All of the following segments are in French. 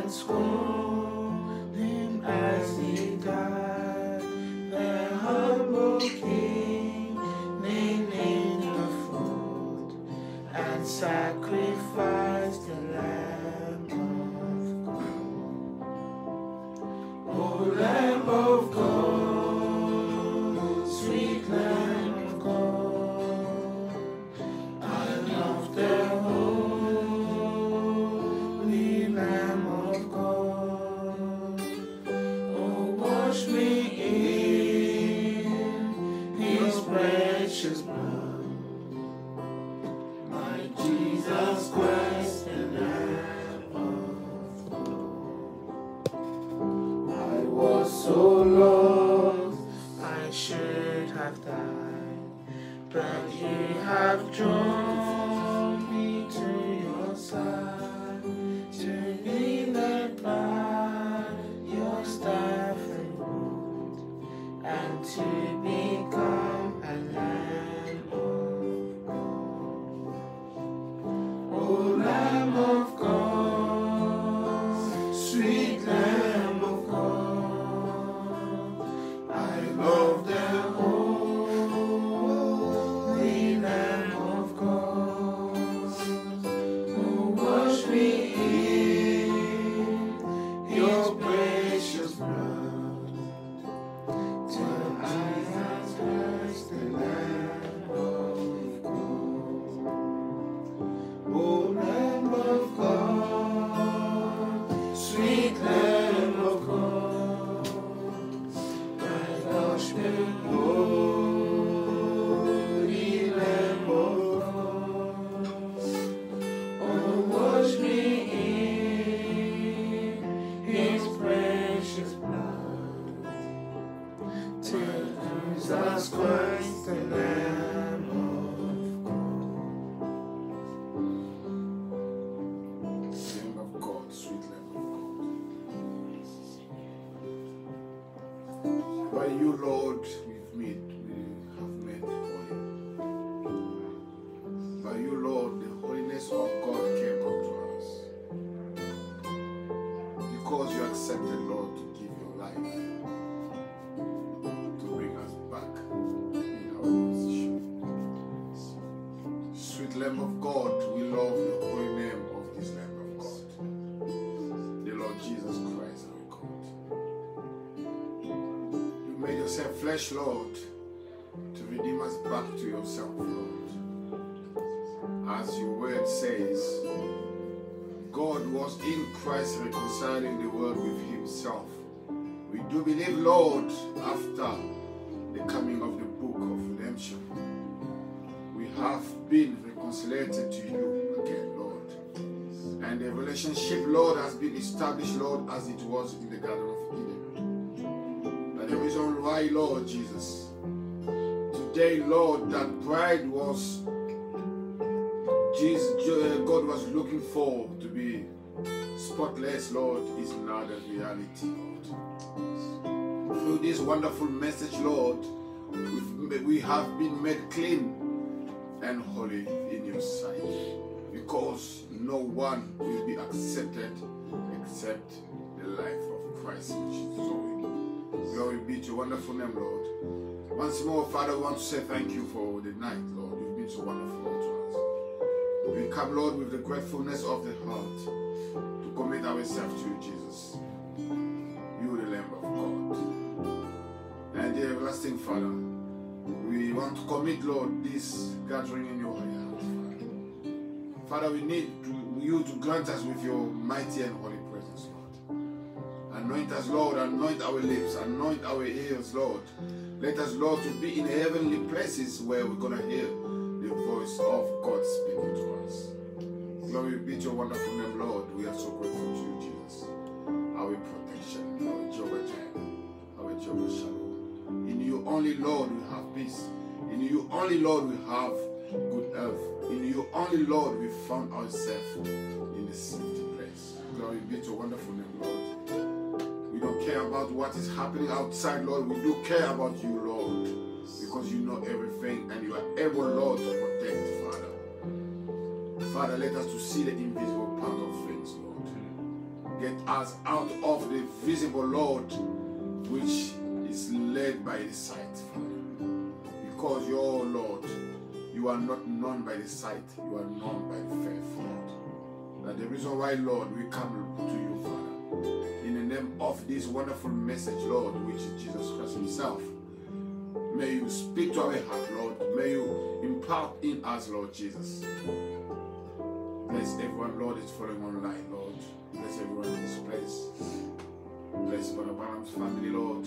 and scorned him as he died. The humble king, named in the fold, and sacrificed the Lamb of God. Oh, Lamb of God, sweet Lamb of God, I love the holy Lamb of God. Oh, wash me in his precious blood, my Jesus Christ, the Lamb of God. I was so lost, I should have died, but you have drawn me to your side, to be led by your staff and rod, and to become a Lamb of God. Oh, Lamb of God, sweet Lamb of God, I love the holy Lamb of God. Oh, wash me in your precious blood, till I have touched the Lamb of God. Oh, Lamb of God, sweet Lamb of God, my gosh, holy Lamb of God. Oh, wash me in his precious blood, till Jesus Christ, the Lamb of God. Lamb of God, sweet Lamb of God. By you, Lord, we have made holy. By you, Lord, the holiness of God came unto us. Because you accepted, Lord, to give your life to bring us back in our position. Sweet Lamb of God, we love the holy name of this Lamb of God, the Lord Jesus Christ, our God. You made yourself flesh, Lord, to redeem us back to yourself, Lord. As your word says, God was in Christ reconciling the world with himself. We do believe, Lord, after the coming of the book of redemption, we have been reconciled to you again, Lord. And the relationship, Lord, has been established, Lord, as it was in the Garden of Eden. But the reason why, Lord Jesus, today, Lord, that bride was God was looking for to be spotless, Lord, is now the reality, Lord. Through this wonderful message, Lord, we have been made clean and holy in your sight, because no one will be accepted except the life of Christ, which is flowing. Glory be to your wonderful name, Lord. Once more, Father, I want to say thank you for the night, Lord. You've been so wonderful, Lord, to us. We come, Lord, with the gratefulness of the heart to commit ourselves to you, Jesus. You, the Lamb of God. And the everlasting Father, we want to commit, Lord, this gathering in your hands, Father. Father, we need you to grant us with your mighty and holy presence, Lord. Anoint us, Lord, anoint our lips, anoint our ears, Lord. Let us, Lord, to be in heavenly places where we're going to hear the voice of God speaking to us. Glory be to your wonderful name, Lord. We are so grateful to you, Jesus. Our protection, our Jehovah Jireh, our Jehovah Shalom. In you only, Lord, we have peace. In you only, Lord, we have good health. In you only, Lord, we found ourselves in the safety place. Glory be to your wonderful name, Lord. We don't care about what is happening outside, Lord. We do care about you, Lord, because you know everything and you are able, Lord, to protect, Father. Father, let us to see the invisible part of things, Lord. get us out of the visible, Lord, which is led by the sight, Father. Because your Lord, you are not known by the sight, you are known by the faith, Lord. That's the reason why, Lord, we come to you, Father. In the name of this wonderful message, Lord, which is Jesus Christ himself. May you speak to our heart, Lord. May you impart in us, Lord Jesus. Bless everyone, Lord, is following online, Lord. Bless everyone in this place. Bless Brother Branham's family, Lord.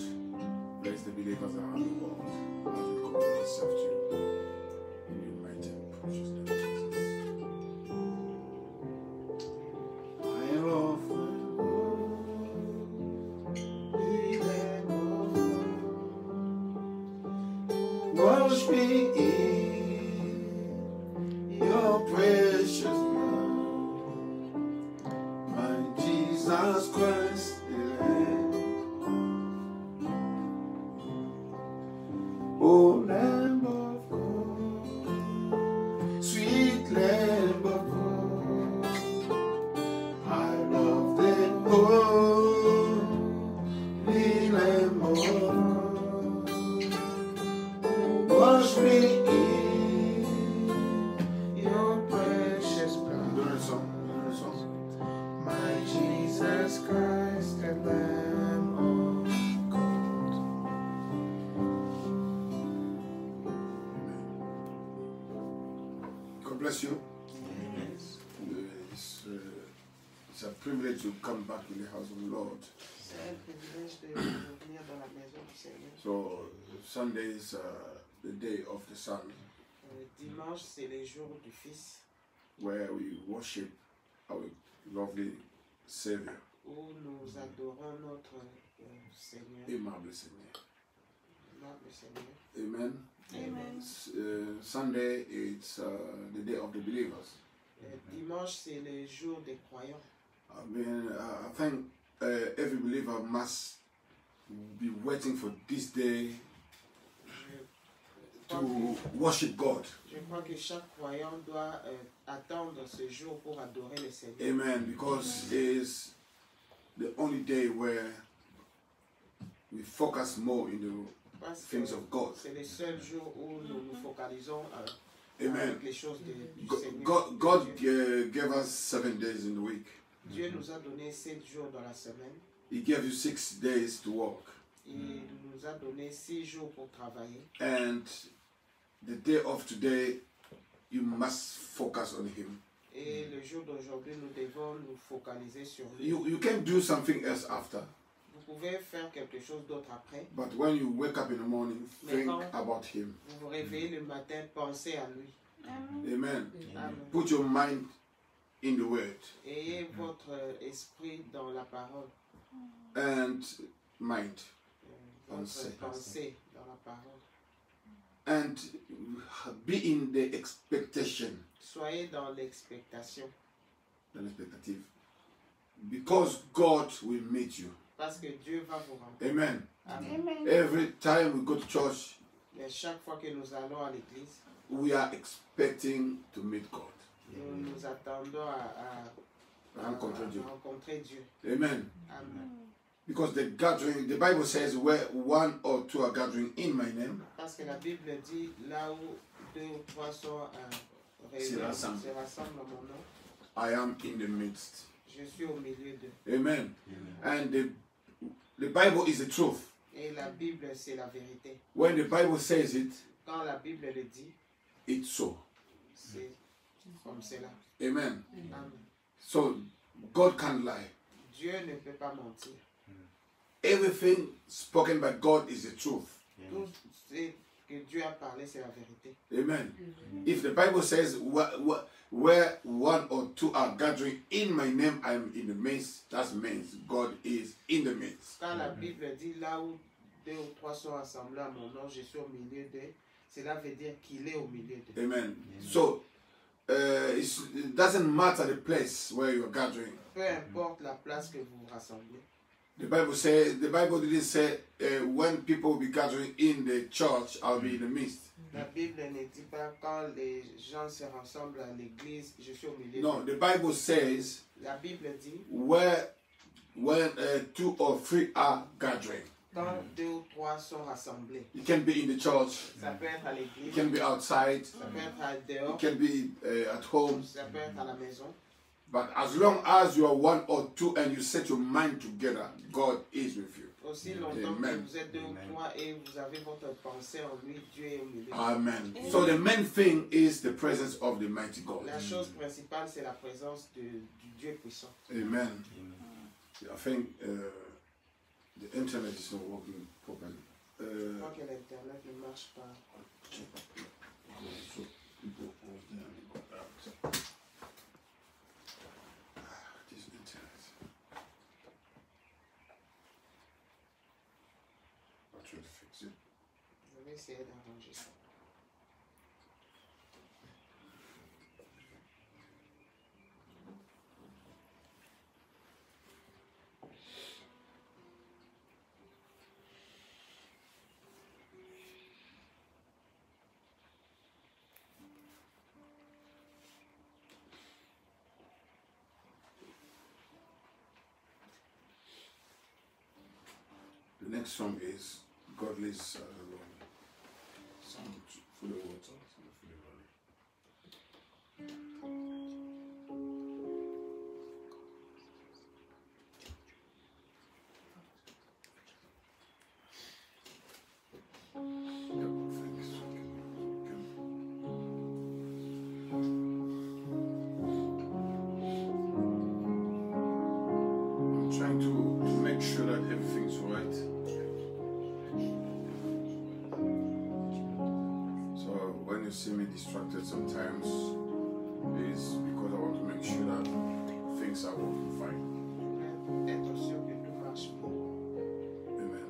Bless the believers around the world. As we commit ourselves to you. In your mighty and precious name, Jesus. I love wash me in your precious blood, my Jesus Christ, the Lamb. Oh, Lamb of God, sweet Lamb of God, I love the holy Lamb of God. Wash me in your precious blood. Do the song. My Jesus Christ, the Lamb of God. God bless you. It's a privilege to come back to the house of the Lord. So Sunday is the day of the Son, Dimanche, c'est les jours du Fils, where we worship our lovely Savior, où nous adorons notre Seigneur, aimable Seigneur. notre Seigneur. Amen. Amen. Sunday is the day of the believers. Dimanche, c'est les jours des croyants. I mean, I think every believer must be waiting for this day to worship God. Je crois que chaque croyant doit attendre ce jour pour adorer le Seigneur. Amen. Because it is the only day where we focus more in the Parce que things of God. c'est le seul jour où nous nous focalisons Amen. avec les choses du Seigneur. God gave us 7 days in the week. Dieu nous a donné 7 jours dans la semaine. He gave you 6 days to work. Il nous a donné 6 jours pour travailler. And the day of today, you must focus on Him. Et le jour d'aujourd'hui, nous devons nous focaliser sur lui. You can do something else after. Vous pouvez faire quelque chose d'autre après. But when you wake up in the morning, think about Him. Vous vous réveillez le matin, pensez à lui. Amen. Amen. Put your mind in the Word Ayez votre esprit dans la parole. and mind. Votre Pensée. pensée dans la parole. And be in the expectation, Soyez dans l'expectation. the expectative, because God will meet you. Parce que Dieu va vous rencontrer. Amen. Amen. Amen. Every time we go to church, Mais chaque fois que nous allons à l'église, we are expecting to meet God. nous nous attendons à Rencontrer Dieu. rencontrer Dieu. Amen. Amen. Because the gathering, the Bible says, where one or two are gathering in my name, Parce que la Bible dit, là où 2 ou 3 sont réunis, Se rassemblent. se rassemblent en mon nom, I am in the midst. je suis au milieu d'eux. Amen. And the Bible is the truth. Et la Bible, c'est la vérité. When the Bible says it, Quand la Bible le dit, it's so. c'est comme cela. Amen. Amen. So God can't lie. Dieu ne peut pas mentir. Everything spoken by God is the truth. Tout ce que Dieu a parlé, c'est la vérité. Amen. If the Bible says where one or two are gathering in my name, I am in the midst, that means God is in the midst. Quand la Bible dit, là où 2 ou 3 sont assemblés à mon nom, je suis au milieu d'eux, cela veut dire qu'il est au milieu d'eux. Amen. So it doesn't matter the place where you are gathering. Peu importe la place que vous vous rassemblez. The Bible didn't say when people will be gathering in the church, I'll be in the midst. La Bible ne dit pas quand les gens se rassemblent à l'église, je suis au milieu No, d'eux. the Bible says La Bible dit, where when 2 or 3 are gathering. Quand 2 ou 3 sont rassemblés. It can be in the church. Ça peut être à It l'église. can be outside. Ça peut être à It dehors. can be at home. Ça peut être à la maison. But as long as you are 1 or 2 and you set your mind together, God is with you. Aussi longtemps Amen. que vous êtes 2 ou 3 et vous avez votre pensée en lui, Dieu est au milieu. Amen. So the main thing is the presence of the mighty God. La chose principale, c'est la présence du Dieu puissant. Amen. I think the internet is not working properly. Je crois que l'internet ne marche pas. So people over there and they go out. This internet. I'll try to fix it. Je vais essayer d'arranger ça. The next song is Godly's song for the water. I'm trying to make sure that everything's right. So when you see me distracted sometimes, it's because I want to make sure that things are working fine. Être sûr que tout marche bien. Amen.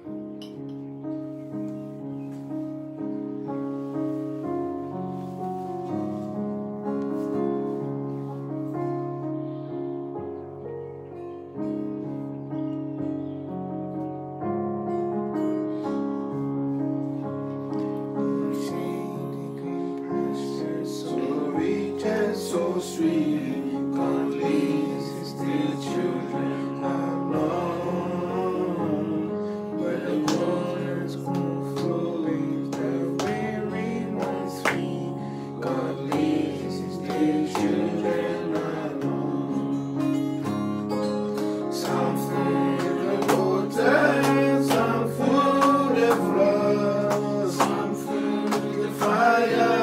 So rich and so sweet, God leads his dear children along. Where the waters go flowing, the weary ones free. God leads his dear children along. Some through the water, some through the flood, some through the fire.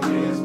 His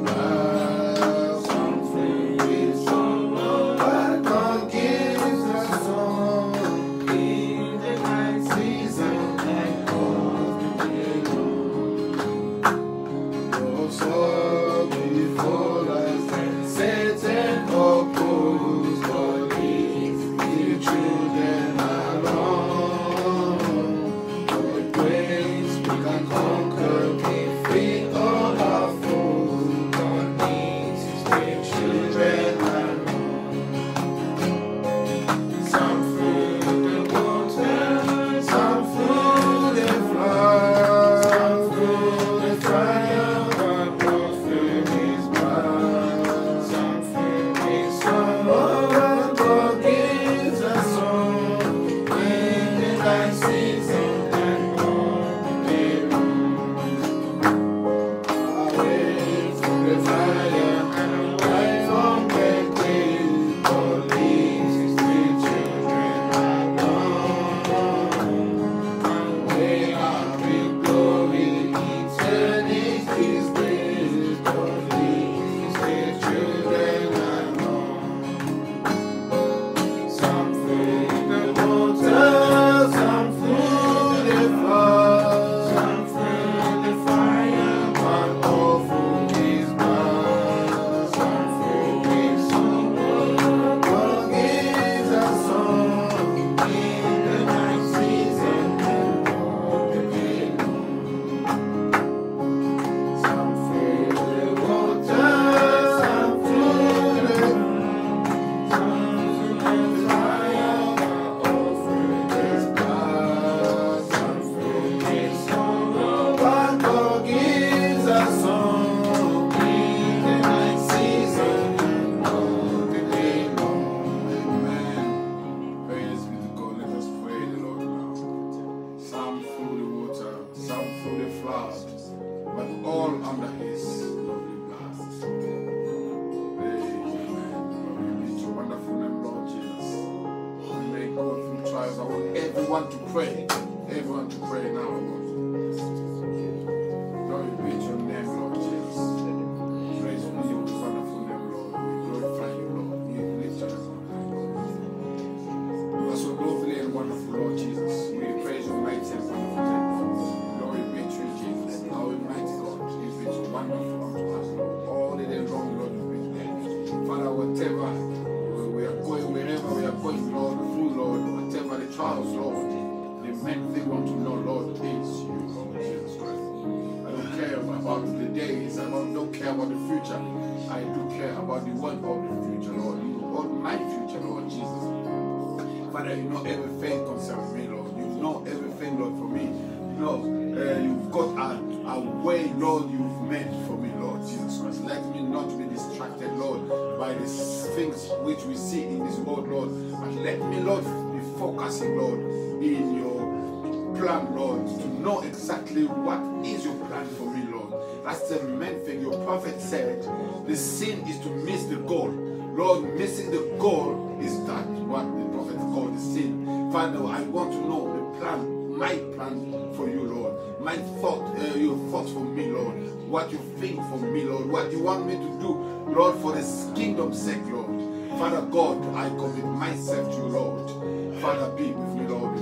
whatever we are going, wherever we are going, Lord, through, Lord, whatever the trials, Lord, the main thing we want to know, Lord, is you, Lord Jesus Christ. I don't care about the days, I don't care about the future. I do care about the one of the future, Lord. You hold my future, Lord Jesus. Father, you know everything concerning me, Lord. You know everything, Lord, for me. You know, you've got a way, Lord, you've made for me, Lord Jesus Christ. Let me not be distracted, Lord, by the things which we see in this world, Lord. But let me, Lord, be focusing, Lord, in your plan, Lord, to know exactly what is your plan for me, Lord. That's the main thing. Your prophet said the sin is to miss the goal. Lord, missing the goal is that what the prophet called the sin. Father, I want to know the plan, my plan for you, Lord. My thought, your thoughts for me, Lord. What you think for me, Lord. What you want me to do, Lord, for this kingdom's sake, Lord. Father God, I commit myself to you, Lord. Father, be with me, Lord.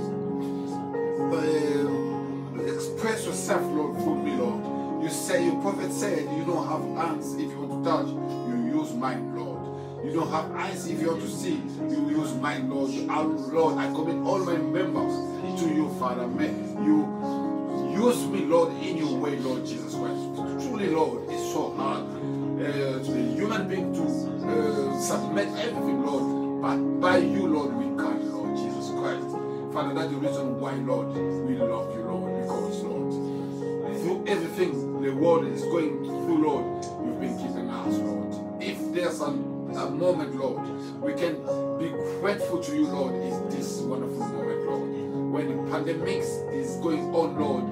Express yourself, Lord, through me, Lord. You say, your prophet said, you don't have hands if you want to touch, you use mine, Lord. You don't have eyes if you want to see, you use mine, Lord. Lord, I commit all my members to you, Father. May you use me, Lord, in your way, Lord Jesus Christ. Truly, Lord, it's so hard to be a human being to submit everything, Lord. But by you, Lord, we can, Lord Jesus Christ. Father, that's the reason why, Lord, we love you, Lord. Because, Lord, through everything the world is going through, Lord, you've been keeping us, Lord. If there's a moment, Lord, we can be grateful to you, Lord, is this wonderful moment, Lord. When the pandemic is going on, Lord,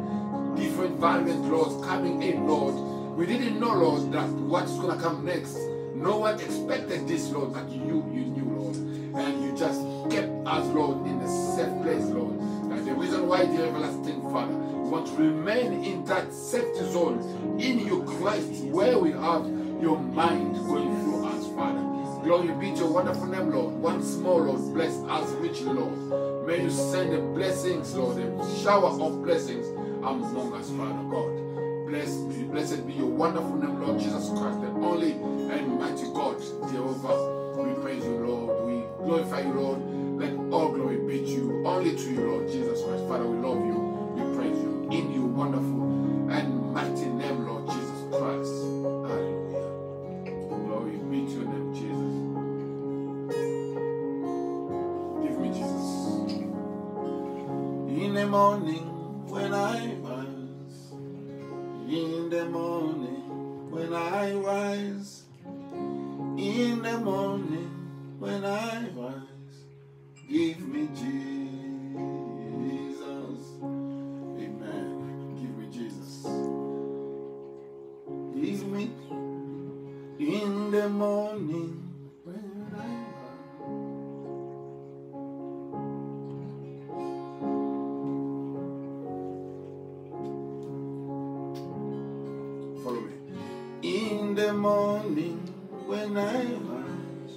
different variant laws coming in, Lord. We didn't know, Lord, that what's going to come next. No one expected this, Lord, but you knew, Lord. And you just kept us, Lord, in a safe place, Lord. And the reason why, dear everlasting Father, we want to remain in that safety zone in you, Christ, where we have your mind going through us, Father. Glory be to your wonderful name, Lord. Once more, Lord, bless us richly, Lord. May you send the blessings, Lord, a shower of blessings among us, Father God. Blessed be your wonderful name, Lord Jesus Christ, the only and mighty God, Jehovah. We praise you, Lord. We glorify you, Lord. Let all glory be to you, only to you, Lord Jesus Christ. Father, we love you. We praise you in your wonderful and mighty name, Lord Jesus Christ. Hallelujah. Glory be to your name, Jesus. Give me Jesus. In the morning when I rise, in the morning when I rise, in the morning when I rise, give me Jesus. Amen. Give me Jesus. Give me in the morning when I rise. Follow me. In the morning when I rise,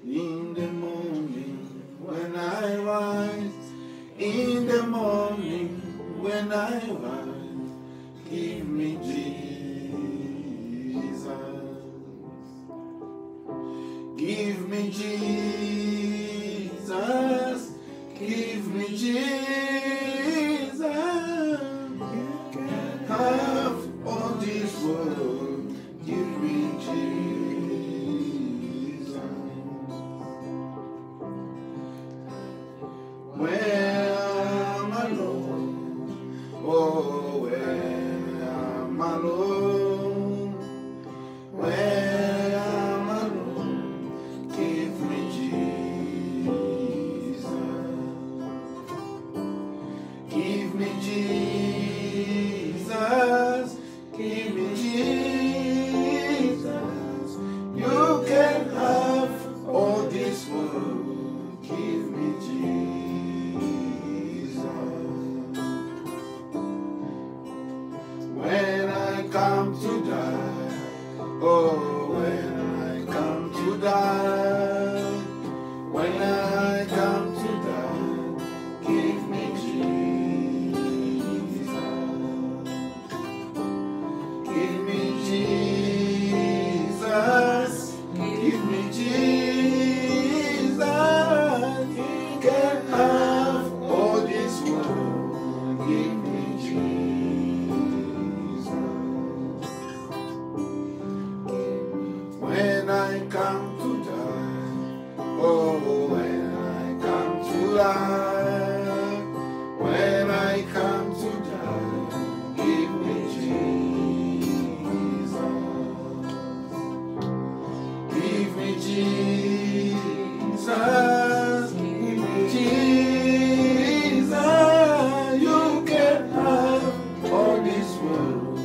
in the morning when I rise, in the morning when I rise, give me Jesus. Give me Jesus. Give me Jesus. Have all this world. Give me Jesus. When I'm alone, oh, when I'm alone, when I'm alone, give me Jesus. I come to die, oh, when I come to life, when I come to die, give me Jesus. Give me Jesus. Give me Jesus. You can have all this world.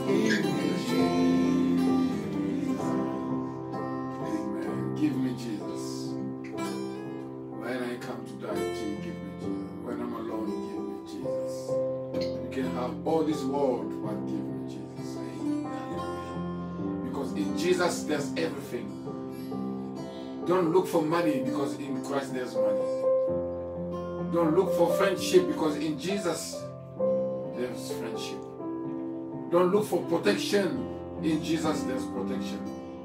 Give me Jesus. Amen. Give me Jesus. When I come to die, give me Jesus. When I'm alone, give me Jesus. You can have all this world, but give me Jesus. Amen. Because in Jesus there's everything. Don't look for money, because in Christ there's money. Don't look for friendship, because in Jesus there's friendship. Don't look for protection. In Jesus there's protection.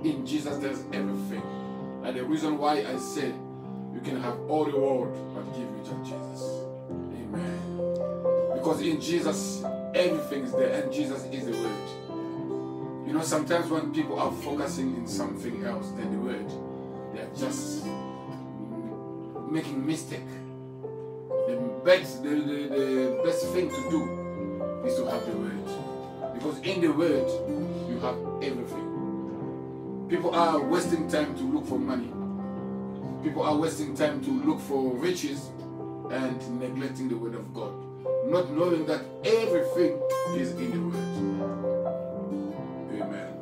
In Jesus there's everything. And the reason why I said you can have all the world, but give me just Jesus. Amen. Because in Jesus everything is there, and Jesus is the Word. You know, sometimes when people are focusing in something else than the Word, they are just making mistake. The best thing to do is to have the Word. Because in the Word, you have everything. People are wasting time to look for money. People are wasting time to look for riches and neglecting the Word of God. Not knowing that everything is in the Word. Amen.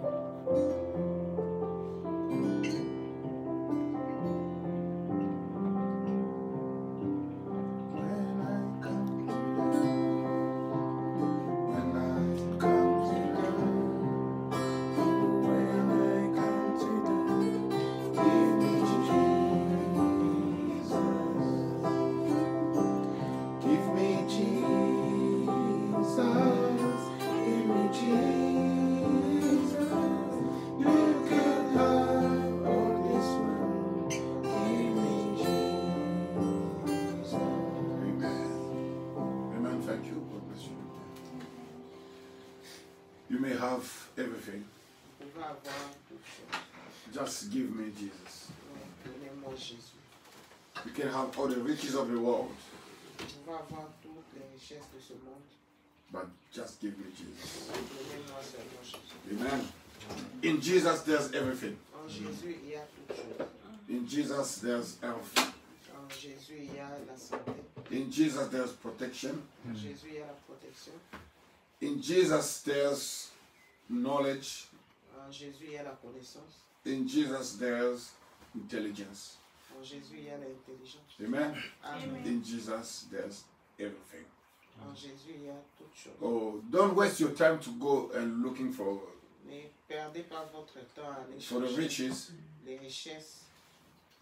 You may have everything. Vous pouvez avoir toute chose. Just give me Jesus. Donnez-moi Jésus. You can have all the riches of the world, Vous pouvez avoir toutes les richesses de ce monde. but just give me Jesus. Donnez-moi seulement Jésus. Amen. In Jesus there's everything. En Jésus, il y a toute chose. In Jesus there's health. En Jésus, il y a la santé. In Jesus there's protection. En Jésus, il y a la protection. In Jesus there's knowledge. En Jésus, il y a la connaissance. In Jesus there's intelligence. En Jésus, il y a l'intelligence. Amen. Amen. In Jesus there's everything. En Jésus, il y a toute chose. Oh, don't waste your time to go and looking for Ne perdez pas votre temps à aller the chercher riches. les richesses.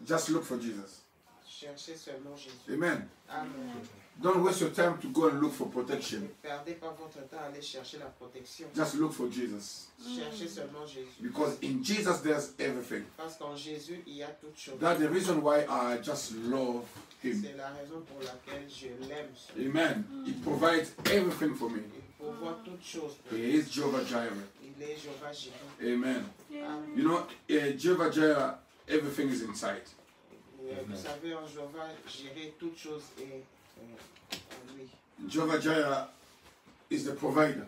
Just look for Jesus. Cherchez seulement Jésus. Amen. Amen. Don't waste your time to go and look for Ne protection. perdez pas votre temps à aller chercher la protection. Just look for Jesus. Cherchez seulement Jésus. Because in Jesus there's everything. Parce qu'en Jésus, il y a toute chose. That's the reason why I just love Him. C'est la raison pour laquelle je l'aime. Amen. He provides everything for me. Il pourvoit toute chose pour He moi. is Jehovah Jireh. Il est Jéhovah Jireh. Amen. Amen. You know, Jehovah Jireh, everything is inside. Vous savez, en Jéhovah Jireh, toute chose est en lui. Jehovah Jireh is the provider.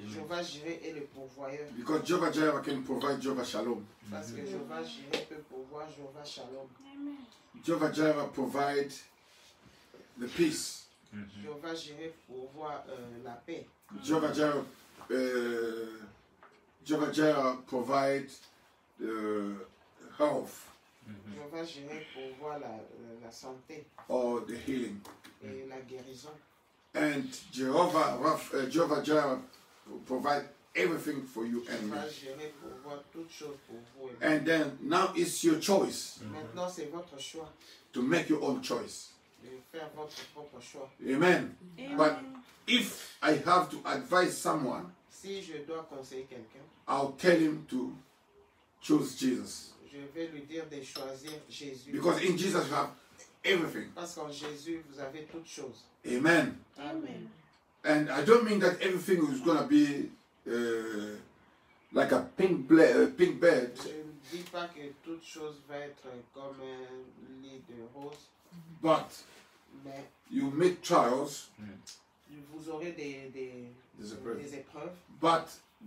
Jéhovah Jireh est le pourvoyeur. Because Jehovah Jireh can provide Jehovah Shalom. Parce que Jéhovah Jireh peut pourvoir Jéhovah Shalom. Jehovah Jireh provides the peace. Jéhovah Jireh pourvoit la paix. Jehovah Jireh provides the health Jéhovah Jireh pourvoit la santé or the healing. et la guérison. And Jehovah Jireh provide everything for you and me. Jéhovah Jireh pourvoit toute chose pour vous. And then now it's your choice Maintenant, c'est votre choix to make your own choice. de faire votre propre choix. Amen. But if I have to advise someone, Si je dois conseiller quelqu'un, I'll tell him to choose Jesus. je vais lui dire de choisir Jésus. Because in Jesus you have everything. Parce qu'en Jésus, vous avez toutes choses. Amen. Amen. And I don't mean that everything is going to be like a pink bed. Je ne dis pas pas que toute chose va être comme un lit de rose, but mais you meet trials, vous aurez des épreuves. but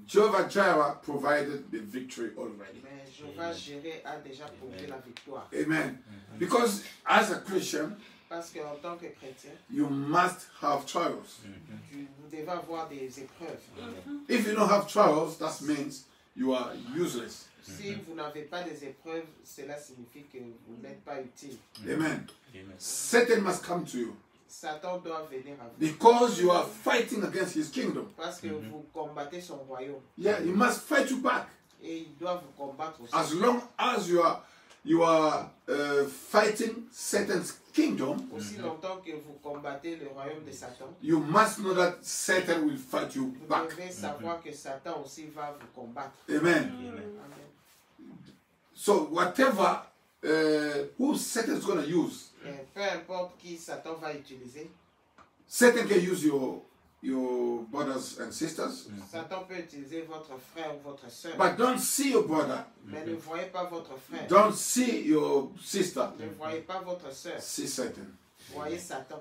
Jehovah Jireh provided the victory already. Mais Jéhovah Jireh a déjà prouvé la victoire. Amen. Because as a Christian, Parce qu'en tant que chrétien, you must have trials. vous devez avoir des épreuves. If you don't have trials, that means you are useless. Si vous n'avez pas des épreuves, cela signifie que vous n'êtes pas utile. Amen. Satan must come to you Satan doit venir à vous. because you are fighting against his kingdom. Parce que vous combattez son royaume. Yeah, he must fight you back. Et il doit vous combattre aussi. As long as you are fighting Satan's kingdom, Aussi longtemps que vous combattez le royaume de Satan, you must know that Satan will fight you vous back. devez savoir que Satan aussi va vous combattre. Amen. Amen. So whatever who Satan is going to use, Et peu importe qui Satan va utiliser, Satan can use your brothers and sisters, Satan peut utiliser votre frère ou votre soeur. but don't see your brother, Mais ne voyez pas votre frère. don't see your sister, Ne voyez pas votre soeur. see Satan. Voyez Satan.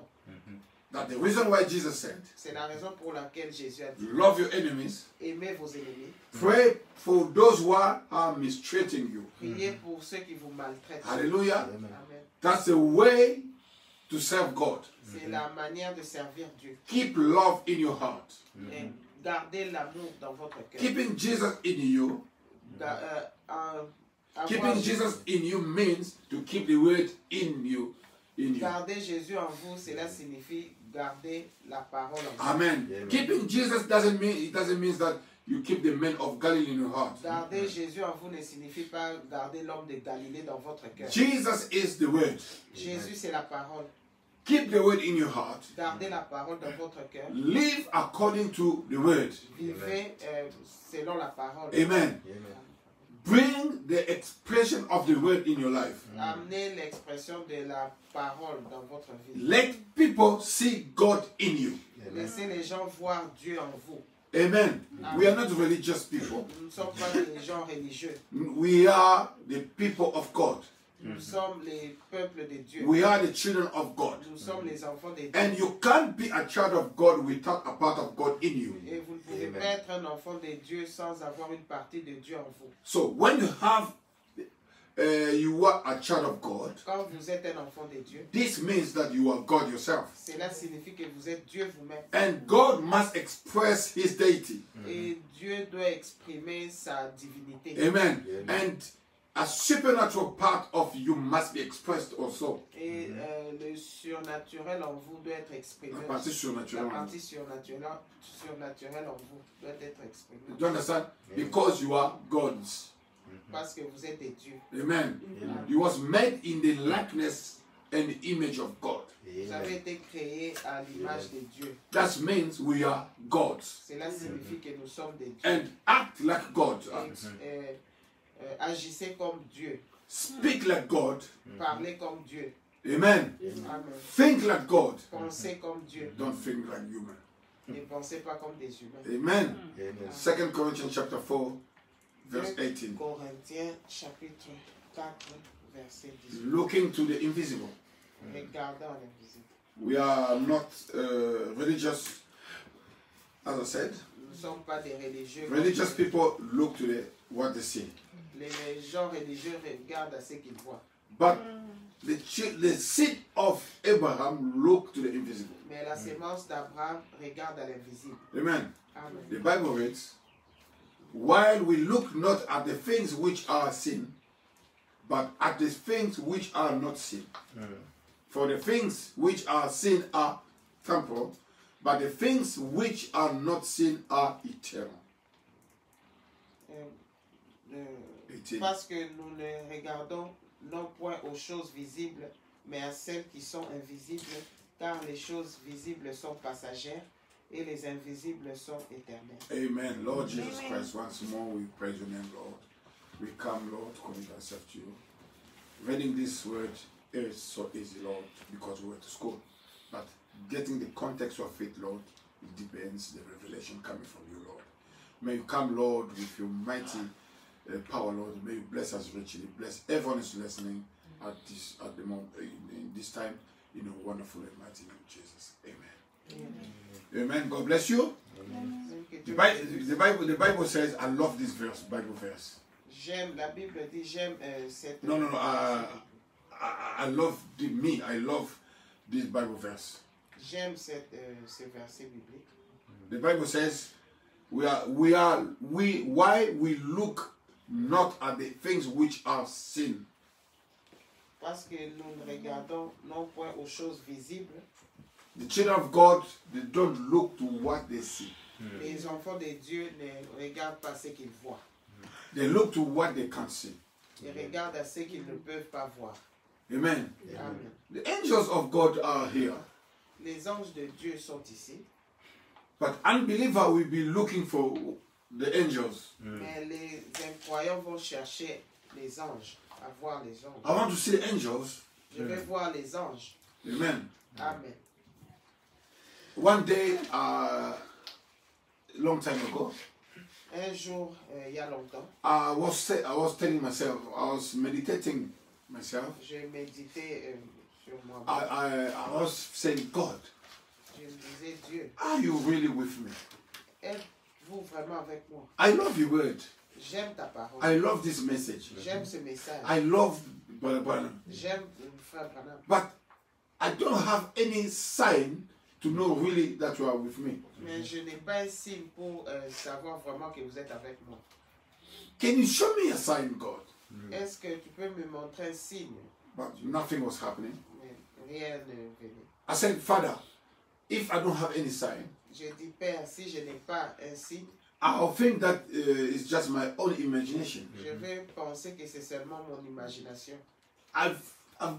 That the reason why Jesus said, C'est la raison pour laquelle Jésus a dit, love your enemies, aimez vos ennemis, pray for those who are mistreating you. priez pour ceux qui vous maltraitent. Hallelujah. Amen. That's the way to serve God. C'est la manière de servir Dieu. Keep love in your heart. Et gardez l'amour dans votre cœur. Keeping Jesus in you, Avoir- keeping Jesus in you means to keep the word in you. Garder Jésus en vous, cela signifie garder la parole en vous. Amen. Keeping Jesus doesn't mean that you keep the men of Galilee in your heart. Garder Jésus en vous ne signifie pas garder l'homme de Galilée dans votre cœur. Jesus is the word. Jésus, c'est la parole. Keep the word in your heart. Gardez la parole dans votre cœur. Live according to the word. Vivez selon la parole. Amen. Bring the expression of the word in your life. Amenez l'expression de la parole dans votre vie. Let people see God in you. Laissez les gens voir Dieu en vous. Amen. We are not religious people. Nous ne sommes pas des gens religieux. We are the people of God. Nous sommes les peuples de Dieu. We are the children of God. Nous sommes les enfants de Dieu. And you can't be a child of God without a part of God in you. Et vous ne pouvez pas être un enfant de Dieu sans avoir une partie de Dieu en vous. So when you are a child of God, Quand vous êtes un enfant de Dieu, this means that you are God yourself. cela signifie que vous êtes Dieu vous-même. And God must express his deity. Et Dieu doit exprimer sa divinité. Amen. And a supernatural part of you must be expressed also. Et le surnaturel en vous doit être exprimé. La partie La surnaturelle. partie surnaturelle en vous doit être exprimée. Do you understand? Because you are God's. Parce que vous êtes des dieux. Amen. You was made in the likeness and image of God. Vous avez été créés à l'image de Dieu. That means we are gods. Cela signifie que nous sommes des dieux. And act like God. Et, agissez comme Dieu. Speak like God. Parlez comme Dieu. Amen. Amen. Think like God. Pensez comme Dieu. Don't think like human. Ne pensez pas comme des humains. Amen. 2 Corinthians chapter 4, verse 2 18. Corinthiens chapitre 4, verset 18. Looking to the invisible. Regardant l'invisible. We are not religious, as I said. Nous ne sommes pas des religieux. Religious people look to what they see. Les gens religieux regardent à ce qu'ils voient. But the seed of Abraham look to the invisible. Mais la sémence d'Abraham regarde à l'invisible. Amen. Amen. The Bible reads, while we look not at the things which are seen, but at the things which are not seen. For the things which are seen are temporal, but the things which are not seen are eternal. 18. Parce que nous ne regardons non point aux choses visibles, mais à celles qui sont invisibles, car les choses visibles sont passagères et les invisibles sont éternelles. Amen. Lord Jesus Christ, once more we praise your name, Lord. We come, Lord, commit ourselves to you. Reading this word is so easy, Lord, because we went to school. But getting the context of it, Lord, it depends the revelation coming from you, Lord. May you come, Lord, with your mighty power, Lord. May you bless us richly. Bless everyone who's listening at the moment, in this time, in a wonderful and mighty name of Jesus. Amen. Amen. God bless you. The Bible says, I love this verse, Bible verse. J'aime, la Bible dit, j'aime cette... No. I love this Bible verse. J'aime ce verset biblique. The Bible says, why we look not at the things which are seen. Parce que nous ne regardons non point aux choses visibles. The children of God, they don't look to what they see. Les enfants de Dieu ne regardent pas ce qu'ils voient. They look to what they can't see. Ils regardent à ce qu'ils ne peuvent pas voir. Amen. Amen. The angels of God are here. Les anges de Dieu sont ici. But unbeliever will be looking for the angels. Mais les incroyants vont chercher les anges, à voir les anges. I want to see angels. Je vais voir les anges. Amen. Amen. One day, long time ago, Un jour, il y a longtemps, I was telling myself, I was meditating myself. je méditais sur moi. I was saying, God, Je me disais, Dieu, are you really with me? êtes-vous vraiment avec moi? I love your word. J'aime ta parole. I love this message. J'aime ce message. I love Brother Branham. J'aime frère Branham. But I don't have any sign to know really that you are with me. Mais je n'ai pas un signe pour savoir vraiment que vous êtes avec moi. Can you show me a sign, God? Est-ce que tu peux me montrer un signe? But nothing was happening. Mais rien ne venait. I said, Father, if I don't have any sign, Je dis, Père, si je n'ai pas un signe, I'll think that it's just my own imagination. je vais penser que c'est seulement mon imagination. I've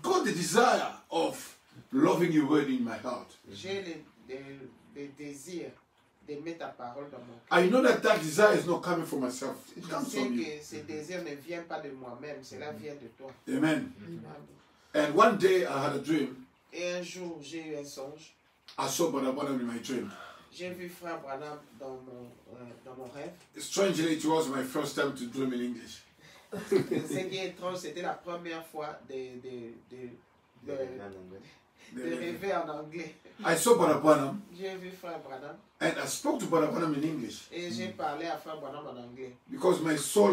got the desire of loving your word in my heart. J'ai le désir d'aimer ta parole dans mon cœur. I know that desire is not coming from myself. It Je comes sais from you. que ce désir ne vient pas de moi-même, cela vient de toi. Amen. Amen. And one day I had a dream. Et un jour, j'ai eu un songe. I saw Brother Branham in my dream. J'ai vu frère Branham dans mon rêve. Strangely, it was my first time to dream in English. Ce qui est étrange, c'était la première fois de rêver en anglais. I saw Brother Branham J'ai vu frère Branham and I spoke to Brother Branham in English et j'ai parlé à frère Branham en anglais. because my soul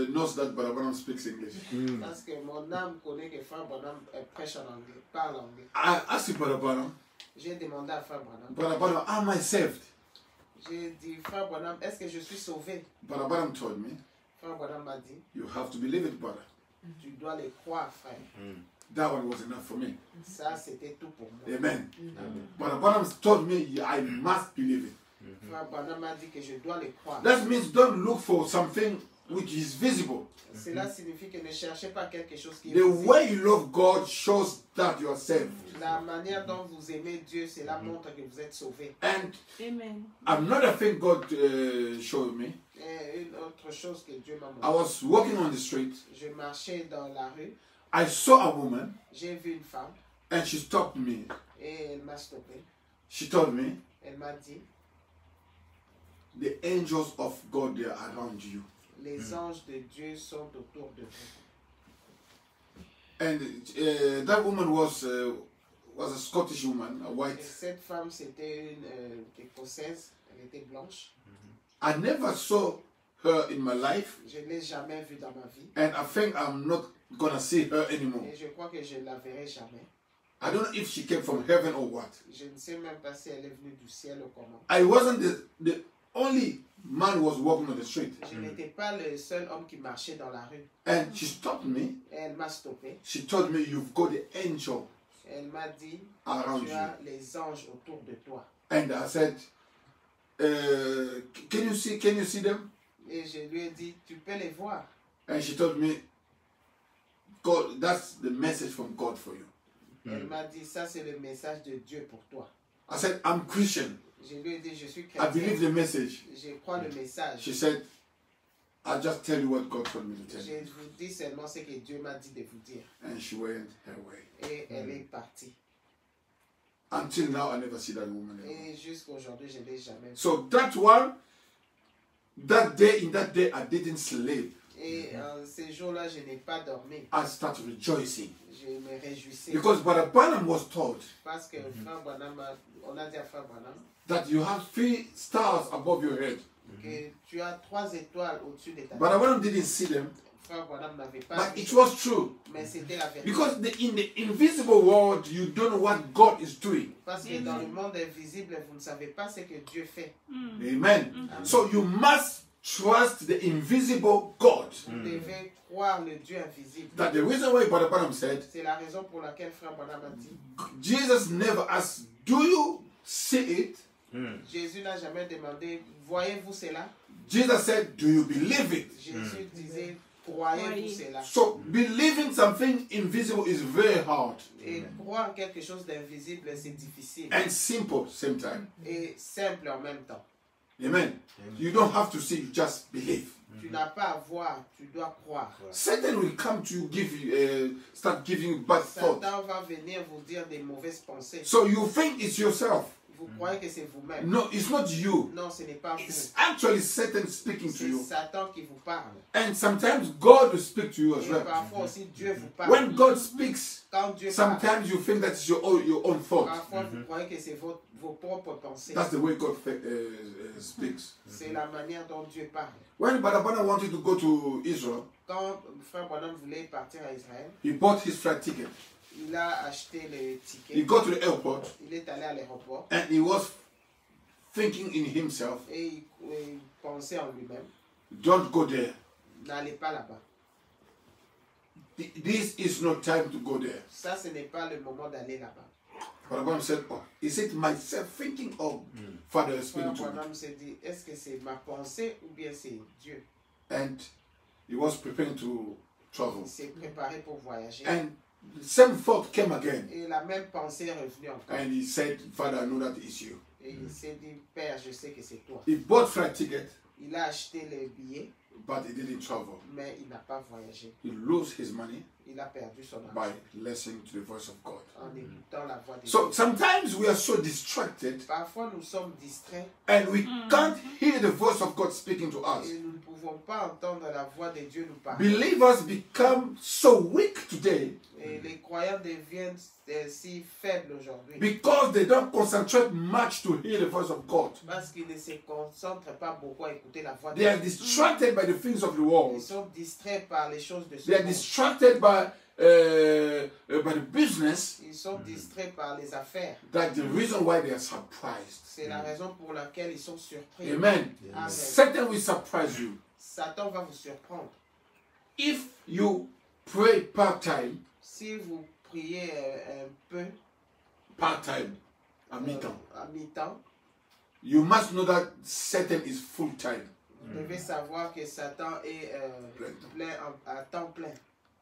knows that Brother Branham speaks English. Parce que mon âme connaît que frère Branham prêche en anglais, parle anglais. I asked Brother Branham, J'ai demandé à frère Branham. Brother Branham, am I saved? J'ai dit, frère Branham, est-ce que je suis sauvé? Brother Branham told me, Frère Branham m'a dit, you have to believe it, brother. tu dois le croire, frère. That one was enough for me. Ça, c'était tout pour moi. Amen. Brother Branham told me I must believe it. Frère Branham m'a dit que je dois le croire. That means don't look for something which is visible. Cela signifie que ne cherchez pas quelque chose qui est The visible. way you love God shows that you are saved. La manière dont vous aimez Dieu, cela montre que vous êtes sauvé. And Amen. another thing God showed me, Et une autre chose que Dieu m'a I montré. was walking on the street. Je marchais dans la rue, I saw a woman j'ai vu une femme and she stopped me. et elle m'a stoppé. She told me, Elle m'a dit, the angels of God, they are around you. les anges de Dieu sont autour de vous. And that woman was a Scottish woman, a Et white. cette femme, c'était une écossaise, elle était blanche. I never saw her in my life, Je ne l'ai jamais vue dans ma vie. and I think I'm not gonna see her anymore. Et je crois que je ne la verrai jamais. I don't know if she came from heaven or what. Je ne sais même pas si elle est venue du ciel ou comment. I wasn't the only man who was walking on the street. Je n'étais pas le seul homme qui marchait dans la rue. And she stopped me. Et elle m'a stoppé. She told me, you've got the angel Elle m'a dit, around tu you. as les anges autour de toi. And I said, can you see them? Et je lui ai dit, tu peux les voir. And she told me, God, that's the message from God for you. Elle m'a dit, ça c'est le message de Dieu pour toi. I said, I'm Christian. Je lui ai dit, je suis I believe chrétien. the message. Je crois le message. She said, I'll just tell you what God told me to tell Je you. vous dis seulement ce que Dieu m'a dit de vous dire. And she went her way. Et elle est partie. Until now, I never see that woman anymore. Et jusqu'à aujourd'hui, je ne l'ai jamais vue. So that one, in that day, I didn't sleep. Et ces jours-là, je n'ai pas dormi. I started rejoicing. Je me réjouissais. Because Brother Branham was told Parce que Frère Branham, on a dit à Frère Branham that you have 3 stars above your head. que tu as 3 étoiles au-dessus de ta tête. Brother Branham didn't see them, Frère Branham n'avait pas but vu, it was true. mais c'était la vérité. Because in the invisible world, you don't know what God is doing. Parce que dans le monde invisible, vous ne savez pas ce que Dieu fait. Amen. So you must trust the invisible God. Vous devez croire le Dieu invisible. That the reason why Brother Branham said, C'est la raison pour laquelle Frère Branham a dit, Jesus never asked, do you see it? Jésus n'a jamais demandé, voyez-vous cela? Jesus said, do you believe it? Jésus disait, croyez-vous cela? So believing something invisible is very hard Et croire quelque chose d'invisible, c'est difficile. and simple same time. Et simple en même temps. Amen. You don't have to see, you just believe. Tu n'as pas à voir, tu dois croire. Satan will come to give you, start giving you bad thoughts. Satan va venir vous dire des mauvaises pensées. So you think it's yourself. Vous croyez que c'est vous-même. No, it's not you. Non, ce n'est pas vous. It's actually Satan speaking to C'est you. Satan qui vous parle. And sometimes God will speak to you as Et well. parfois aussi Dieu vous parle. When God speaks, Quand Dieu parle, sometimes you think that's your own thought. parfois vous croyez que c'est vos propres pensées. That's the way God speaks. C'est la manière dont Dieu parle. When Brother Branham wanted to go to Israel, Quand Frère Branham voulait partir à Israël, he bought his flight ticket. il a acheté le He ticket. got to the airport Il est allé à l'aéroport and he was thinking in himself, et il pensait en lui-même, don't go there. n'allez pas là-bas. This is not time to go there. Ça, ce n'est pas le moment d'aller là-bas. Brother Branham said, oh, is it myself thinking or Father Frère speaking to me? Branham s'est dit, est-ce que c'est ma pensée ou bien c'est Dieu? And he was preparing to travel. Il s'est préparé pour voyager. And the same thought came again. Et la même pensée est revenue encore. And he said, Father, I know that it's you. Et il s'est dit, Père, je sais que c'est toi. He bought flight ticket, Il a acheté le billet, but he didn't travel. mais il n'a pas voyagé. He lost his money Il a perdu son by argent listening to the voice of God. en écoutant la voix de Dieu. So sometimes we are so distracted Parfois, nous sommes distraits and we can't hear the voice of God speaking to us. et nous ne pouvons pas entendre la voix de Dieu nous parler. Believers become so weak today Et les croyants deviennent si faibles aujourd'hui because they don't concentrate much to hear the voice of God. parce qu'ils ne se concentrent pas beaucoup à écouter la voix de They are Dieu. distracted by the things of the Ils world. sont distraits par les choses de ce They are monde. distracted by the business. Ils sont distraits par les affaires. That's the reason why they are surprised. C'est la raison pour laquelle ils sont surpris. Amen. Amen. Satan will surprise you. Satan va vous surprendre. If you pray part-time, Si vous priez un peu part-time, à mi-temps, à mi-temps, you must know that Satan is full-time. vous devez savoir que Satan est à temps plein.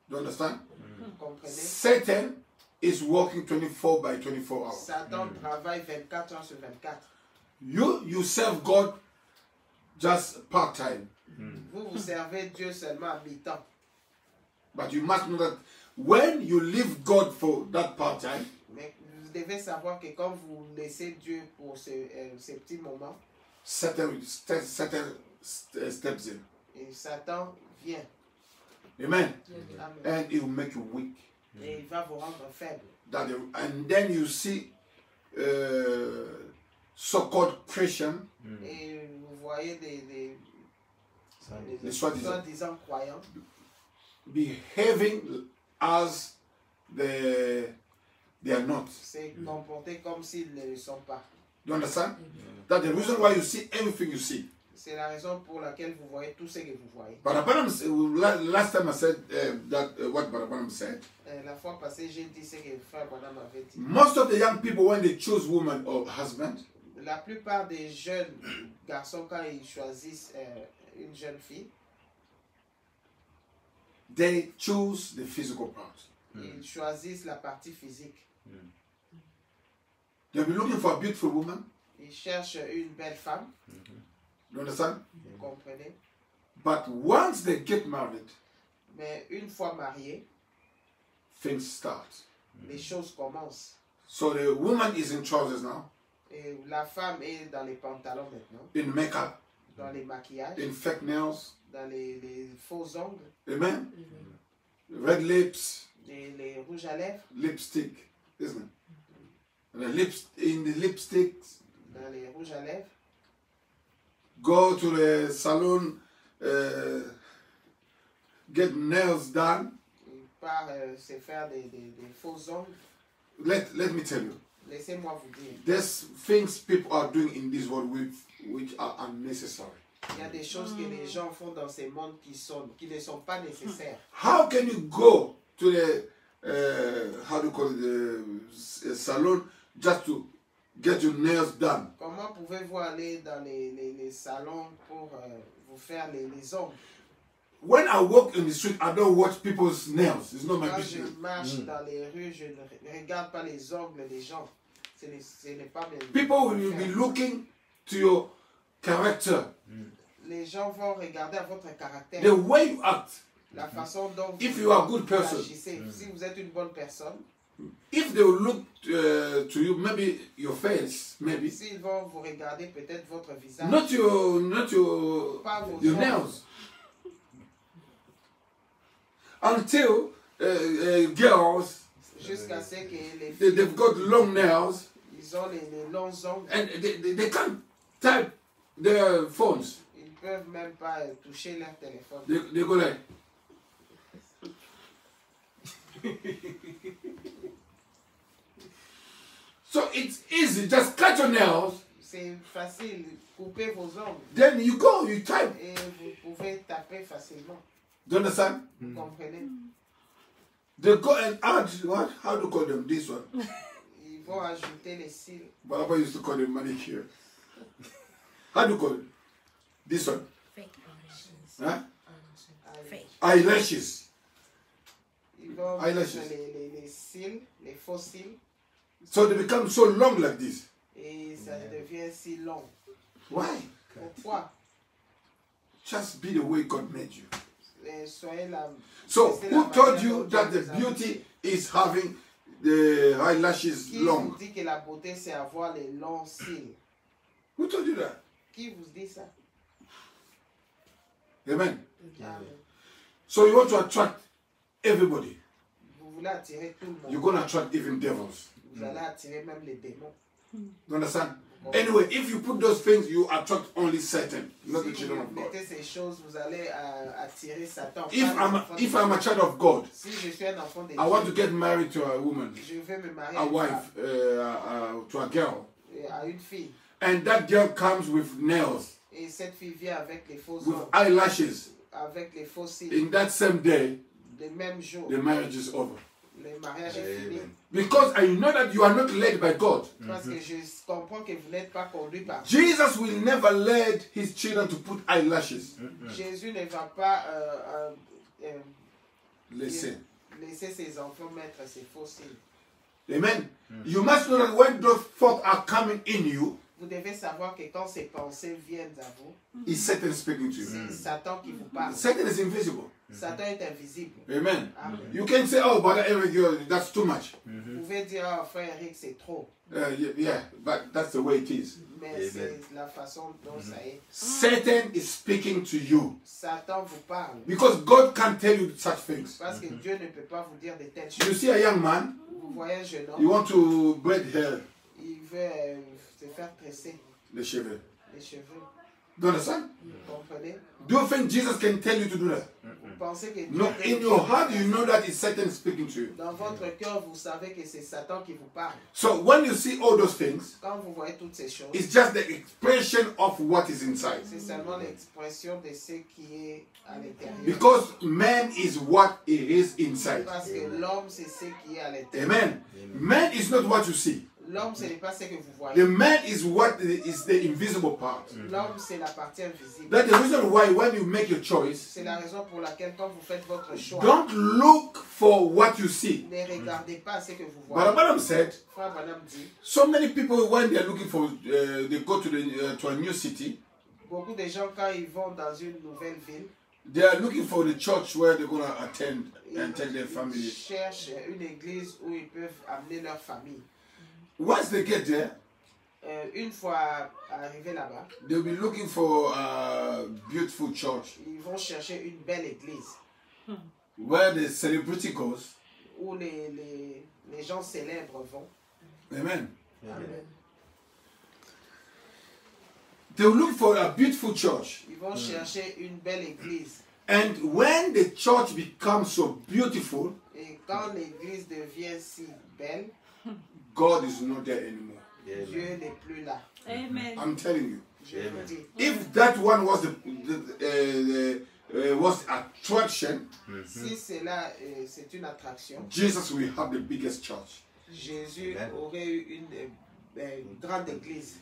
Do you understand? Vous comprenez? Satan is working 24 by 24 hours. Satan travaille 24 heures sur 24. You serve God just part-time. Vous servez Dieu seulement à mi-temps. But you must know that when you leave God for that part-time, Mais vous devez savoir que quand vous laissez Dieu pour ces petits moments, Satan steps in. et Satan vient. Amen. Amen. And it will make you weak. Et il va vous rendre faible. And then you see so-called Christian, Et vous voyez des les soi-disant, soi-disant croyants behaving as they are not. se comporter comme s'ils ne le sont pas. You understand? That's the reason why you see everything you see. C'est la raison pour laquelle vous voyez tout ce que vous voyez. But last time I said what Barabanam said. La fois passée, j'ai dit ce que Frère Branham avait dit. Most of the young people, when they choose woman or husband, La plupart des jeunes garçons, quand ils choisissent une jeune fille, they choose the physical part. ils choisissent la partie physique. They'll be looking for a beautiful woman. Ils cherchent une belle femme, You understand? vous comprenez? But once they get married, Mais une fois mariés, things start. les choses commencent. So the woman is in trousers now, Et la femme est dans les pantalons maintenant, in makeup, dans les maquillages, in fake nails, dans les faux ongles, Amen. Red lips, les rouges à lèvres, lipstick, isn't it? And the lips in the lipsticks. dans les rouges à lèvres. Go to the salon, get nails done. Il part se faire des faux ongles. Let me tell you, Laissez-moi vous dire, there's things people are doing in this world which are unnecessary. il y a des choses que les gens font dans ces mondes qui ne sont pas nécessaires. How can you go to the how do you call it, the salon just to get your nails done? Comment pouvez-vous aller dans les salons pour vous faire les ongles? When I walk in the street, I don't watch people's nails. It's not my Quand je business. marche dans les rues, je ne regarde pas les ongles des gens. Ce n'est pas mes People will be affaires. looking to your character, Les gens vont regarder à votre caractère, the way you act. la façon dont If vous you are a good person. agissez. Si vous êtes une bonne personne, If they will look to you, maybe your face, maybe s'ils vont vous regarder peut-être votre visage, not your pas vos your ongles, nails. Until girls, jusqu'à ce que les they've filles, got long nails ils ont les longs ongles, and they can't type their phones. ils ne peuvent même pas toucher leur téléphone. They go like. So it's easy, just cut your nails, C'est facile, coupez vos ongles then you go, you type. et vous pouvez taper facilement. Do you understand? Vous comprenez? They go and add what? How do you call them? This one. Ils vont ajouter les cils. Papa used to call them manicure. How do you call it? This one. Fake eyelashes. Huh? Fake. Eyelashes. Ils vont Eyelashes. mettre les cils, les faux cils, So they become so long like this. et ça devient si long. Why? Pourquoi? Just be the way God made you. Soyez la. So c'est la who told manière you dont that Dieu the vous a beauty is having the eyelashes Qui long? vous dit que la beauté c'est avoir les longs cils? Who told you that? Qui vous dit ça? Amen. Amen. So you want to attract everybody. Vous voulez attirer tout le monde. You're going to attract even devils. Vous allez attirer même les démons. You understand? Anyway, if you put those things, you attract only Satan, not the Si children vous of God. mettez ces choses, vous allez attirer Satan. If pas les I'm enfants de if I'm a Dieu. child of God, Si je suis un enfant de I want Dieu, to get married to a woman, je vais me marier a à une wife, femme, to a girl, à une fille. and that girl comes with nails, Et cette fille vient avec les faux with ongles, eyelashes. avec les faux cils. In that same day, Le même jour, the marriage is over. le mariage est fini. Because I know that you are not led by God. Parce que je comprends que vous n'êtes pas conduit par Jesus will never lead his children to put eyelashes. Jésus ne va pas Listen. laisser ses enfants mettre ses faux cils. Amen. You must know that when those thoughts are coming in you, Vous devez savoir que quand ces pensées viennent à vous, it's Satan speaking to you. c'est Satan qui vous parle. Satan is invisible. Satan est invisible. Amen. Amen. You can say, oh, brother Eric, that's too much. Vous pouvez dire, oh, frère Eric, c'est trop. Yeah, but that's the way it is. Mais c'est la façon dont ça est. Satan is speaking to you. Satan vous parle. Because God can't tell you such things. Parce que Dieu ne peut pas vous dire de telles You choses. see a young man, Vous voyez un jeune you homme, want to braid hair, il veut se faire tresser the cheveux. les cheveux. Do you understand? Vous comprenez? Do you think Jesus can tell you to do that? Vous pensez que Dieu No, peut in vous your dire heart, de you faire know ça. that it's Satan speaking to you. Dans votre cœur, vous savez que c'est Satan qui vous parle. So when you see all those things, Quand vous voyez toutes ces choses, it's just the expression of what is inside. c'est seulement l'expression de ce qui est à l'intérieur. Because man is what he is inside. Parce que l'homme, c'est ce qui est à l'intérieur. Amen. Man is not what you see. L'homme, ce n'est pas ce que vous voyez. The man is what is the invisible part. L'homme, c'est la partie invisible. That's the reason why when you make your choice, C'est la raison pour laquelle quand vous faites votre choix, don't look for what you see. ne regardez pas ce que vous But voyez. Madam said, Frère Branham dit, so many people when they are looking for, they go to a new city, beaucoup de gens, quand ils vont dans une nouvelle ville, they are looking for the church where they're gonna attend and tell their ils family. cherchent une église où ils peuvent amener leur famille. Once they get there, une fois arrivé là-bas, they'll be looking for a beautiful church ils vont chercher une belle église where the celebrity goes. où les gens célèbres vont. Amen. Amen. They'll look for a beautiful church. Ils vont chercher une belle église. And when the church becomes so beautiful, Et quand l'église devient si belle, God is not there anymore. Dieu n'est plus là. Amen. I'm telling you. Je vous dis. If that one was was attraction, Si cela c'est une attraction, Jesus will have the biggest church. Jésus aurait eu une grande église.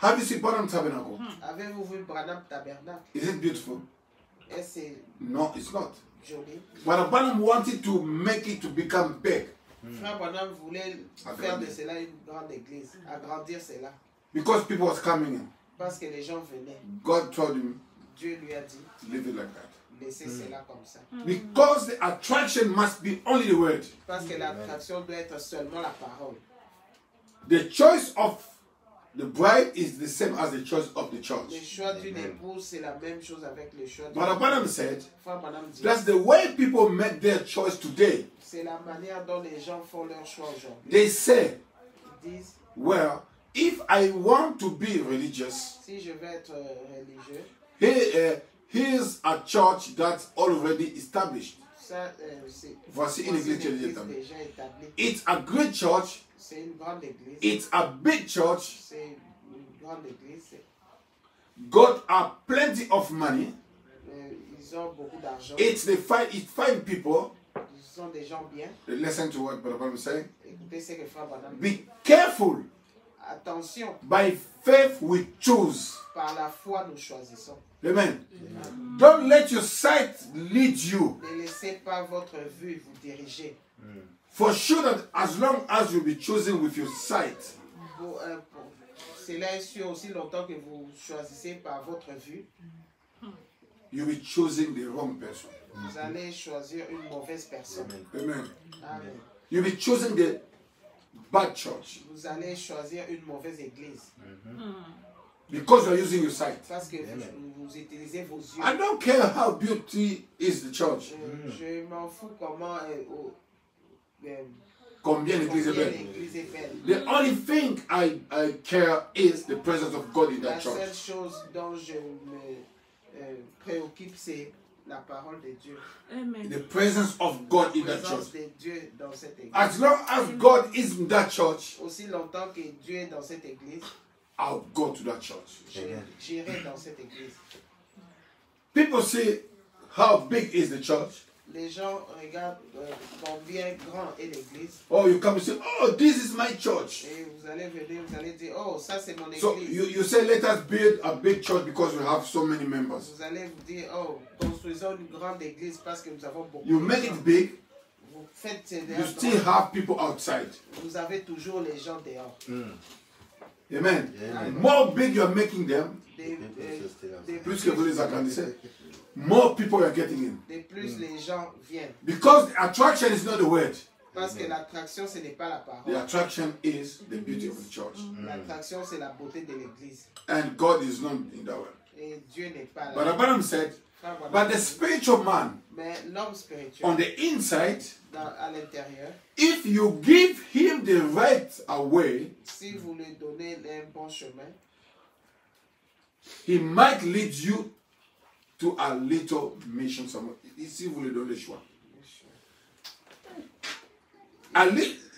Have you seen Branham Tabernacle? Avez-vous vu Branham Tabernacle? Is it beautiful? Et c'est No, it's not. joli. But Branham wanted to make it to become big Frère Branham voulait faire de cela une grande église, agrandir cela. because people was coming in. Parce que les gens venaient. God told him, Dieu lui a dit, leave it like that. laissez cela comme ça. Because the attraction must be only the word. Parce que l'attraction doit être seulement la parole. The choice of the bride is the same as the choice of the Le church. choix d'une épouse, c'est la même chose avec le choix But Branham said, Frère Branham dit, that's the way people make their choice today. c'est la manière dont les gens font leur choix aujourd'hui. They say, Ils disent, well, if I want to be religious, si je veux être religieux, here's a church that's already established. ça c'est Voici une église qui est établie. déjà établie. It's a great church. C'est une grande église. It's a big church. C'est une grande église. God have plenty of money. Ils ont beaucoup d'argent. It's fine people. Ils sont des gens bien. Listen to what Brother Branham is saying. Écoutez ce que Frère Branham dit. Be careful. Attention, By faith we choose. par la foi nous choisissons. Amen. Don't let your sight lead you. Ne laissez pas votre vue vous diriger. For sure that as long as you'll be choosing with your sight, Cela est sûr aussi longtemps que vous choisissez par votre vue, you'll be choosing the wrong person. vous allez choisir une mauvaise personne. Amen. Amen. You'll be choosing the bad church Vous allez choisir une mauvaise église because you're using your sight. parce que vous utilisez vos yeux. I don't care how beauty is the church. Je m'en fous comment Combien l'église est combien belle. l'église est belle. The only thing I care is the presence of God in La that seule church. chose dont je me préoccupe, c'est la parole de Dieu. Amen. The presence of God in La that présence church. de Dieu dans cette église. As long as God is in that church, Aussi longtemps que Dieu est dans cette église, I'll go to that church. j'irai dans cette église. People say, how big is the church? Les gens regardent combien grand est l'église Oh, you come and say, oh, this is my church. et vous allez venir, vous allez dire, oh, ça c'est mon So église. you say, let us build a big church because we have so many members. Vous allez vous dire, oh, construisons une grande église parce que nous avons beaucoup You de make gens. it big, Vous faites ces you still have people outside. vous avez toujours les gens dehors. Amen. Amen. More big you are making them, plus que vous les agrandissez, more people you are getting in. de plus les gens viennent. Because the attraction is not the word. Parce que l'attraction, ce n'est pas la The parole. attraction is the beauty of the church. L'attraction, c'est la beauté de l'église. And God is not in that way. Et Dieu n'est pas But là. Abraham said, Frère Branham but the dit, spiritual man mais l'homme spirituel, on the inside, à l'intérieur, if you give him the right away, si vous lui donnez un bon chemin, he might lead you to a little mission somewhere. Ici, vous lui donnez le choix.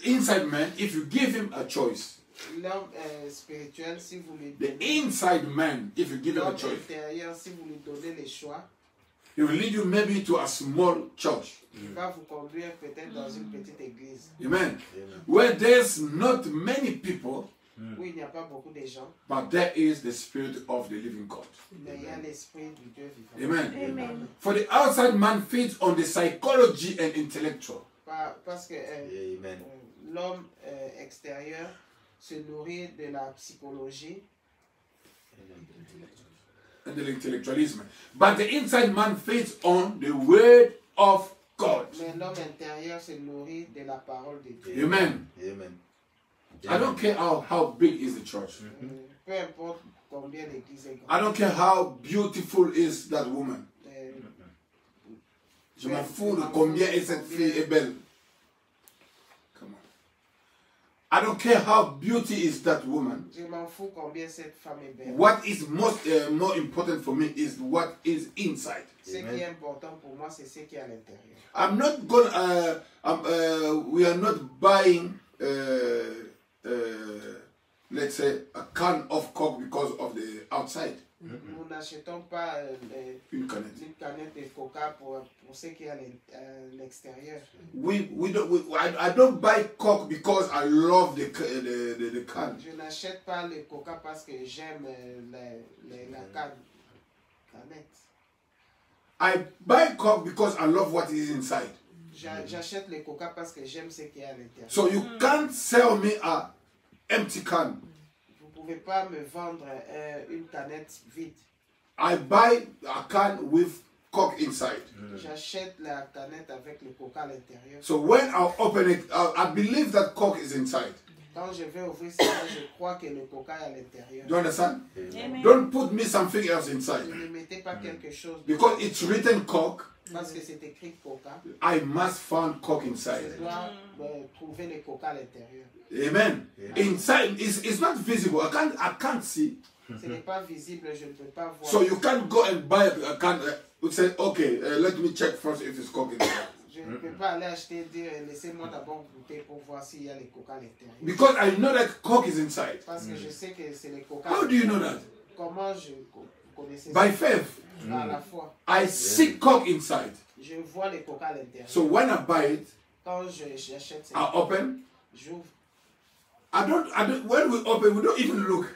Inside man, if you give him a choice, l'homme spirituel, si vous lui the donnez, inside man, if you give him a l'homme choice, intérieur, si vous lui donnez les choix, he will lead you maybe to a small church. il va vous conduire peut-être dans une petite église Amen. Where there's not many people, où il n'y a pas beaucoup de gens, but there is the spirit of the living God. mais il y a l'esprit du Dieu vivant. Amen. Amen. For the outside man feeds on the psychology and intellectual. Parce que l'homme extérieur se nourrit de la psychologie And the intellectualism. But the inside man feeds on the word of God. mais l'homme intérieur se nourrit de la parole de Dieu. Amen. Amen. I don't care how big is the church. Peu importe combien l'église est I grande. don't care how beautiful is that woman. Euh, Je m'en fous de combien est cette fille est belle. Come on. I don't care how beauty is that woman. Je m'en fous combien cette femme est belle. What is more important for me is what is inside. Ce qui est important pour moi, c'est ce qui est à l'intérieur. I'm not going. We are not buying, let's say, a can of Coke because of the outside. Nous n'achetons pas Une canette. une canette de coca pour ce qui est à l'extérieur. I don't buy Coke because I love the can. Je n'achète pas le coca parce que j'aime la canette. I buy Coke because I love what is inside. J'achète le coca parce que j'aime ce qui est à l'intérieur. So you can't sell me a empty can. Vous ne pouvez pas me vendre une canette vide. I buy a can with Coke inside. J'achète la canette avec le coca à l'intérieur. So when I open it, I believe that Coke is inside. Quand je vais ouvrir ça, je crois que le coca est à l'intérieur. Do you understand? Amen. Don't put me something else inside. Ne mettez pas quelque chose Because it's written Coke, parce que c'est écrit coca. I must find Coke Je inside. dois trouver le coca à l'intérieur. Amen. Inside, it's not visible. I can't see. Ce n'est pas visible, je ne peux pas voir. So you can't go and buy a can. Say, okay, let me check first if it's Coke inside. Je ne peux pas aller acheter et dire laissez-moi d'abord goûter pour voir s'il y a le coca à l'intérieur. Because I know that Coke is inside. Parce que je sais que c'est le coca. How do you know that? Comment vous connaissez By ça? faith. À la fois. I see Coke inside. Je vois le coca à l'intérieur. So when I buy it, Quand j'achète ça, I open. j'ouvre. When we open, we don't even look.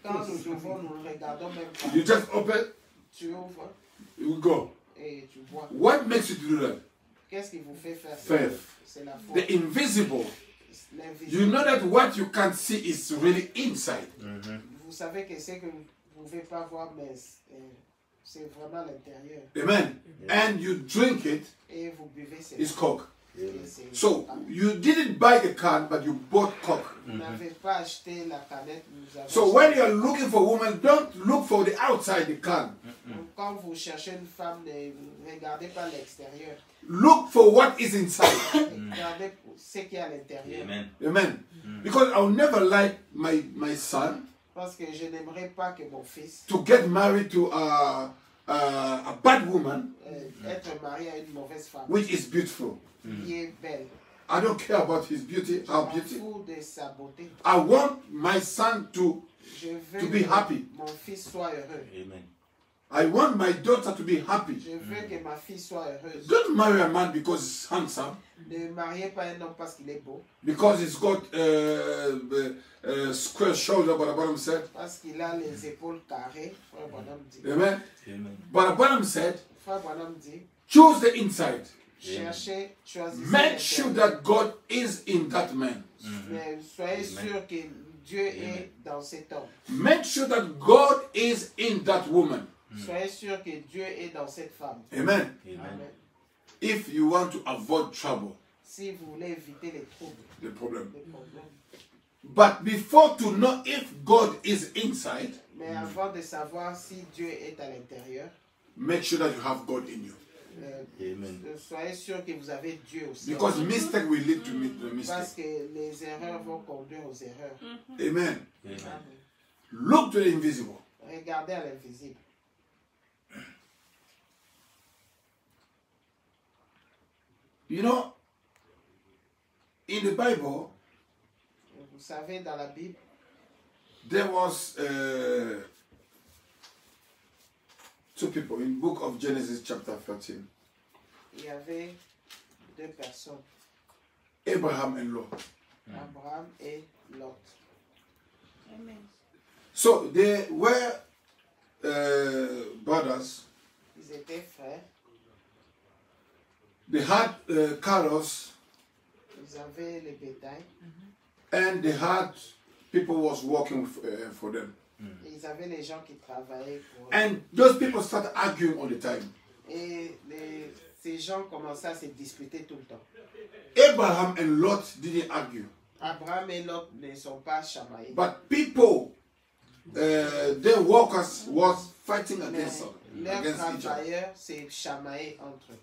Quand nous ouvrons, nous ne regardons même pas. You just open, Tu ouvres you go. et tu vois. What makes you do that? Qu'est-ce qui vous fait faire ça? Faith. C'est la foi. The invisible. L'invisible. You know that what you can't see is really inside. Vous savez que c'est que vous ne pouvez pas voir, mais c'est vraiment à l'intérieur. Amen. And you drink it, Et vous buvez, c'est it's Coke. c'est- So you didn't buy the can, but you bought Coke. Vous n'avez pas acheté la canette, vous avez So acheté- when you're looking for a woman, don't look for the outside the can. Donc, quand vous cherchez une femme, ne regardez pas l'extérieur. Look for what is inside. Regardez ce qui est à l'intérieur. Amen. Amen. Because I'll never like my son Parce que je n'aimerais pas que mon fils to get married to a bad woman être marié à une mauvaise femme which is beautiful. qui est belle. I don't care about his beauty, Je her m'en beauty. fous de sa beauté. I want my son to Je veux To be que happy. mon fils soit heureux. Amen. I want my daughter to be happy. Je veux que ma fille soit heureuse. Don't marry a man because he's handsome, Ne mariez pas un homme parce qu'il est beau, because he's got square shoulder, but Abraham said. parce qu'il a les épaules carrées. Frère Branham dit. Amen. Amen. But Abraham said, Frère Branham dit, choose the inside. cherchez, choisissez. Make sure l'intérieur. that God is in that man. Mais soyez sûr que Dieu est dans cet homme. Make sure that God is in that woman. Soyez sûr que Dieu est dans cette femme. Amen. Amen. Amen. If you want to avoid trouble, Si vous voulez éviter les troubles, the problem. les problèmes. But before to know if God is inside, Mais avant de savoir si Dieu est à l'intérieur, make sure that you have God in you. Amen. soyez sûr que vous avez Dieu aussi. Because mistake will lead to Parce mistake. que les erreurs vont conduire aux erreurs. Amen. Amen. Amen. Look to the invisible. Regardez à l'invisible. You know, in the Bible, Vous savez, dans la Bible, there was two people in book of Genesis chapter 13, il y avait deux personnes, Abraham and Lot. Abraham et Lot. Amen. So they were brothers. Ils étaient frères, They had cattle ils avaient les bétails, and they had people was working for them. et ils avaient les gens qui travaillaient pour eux. And those people started arguing all the time. Et ces gens commençaient à se disputer tout le temps. Abraham and Lot didn't argue. Abraham et Lot ne sont pas chamaillés. But people, their workers was fighting against Leurs each other. travailleurs s'est chamaillé entre eux.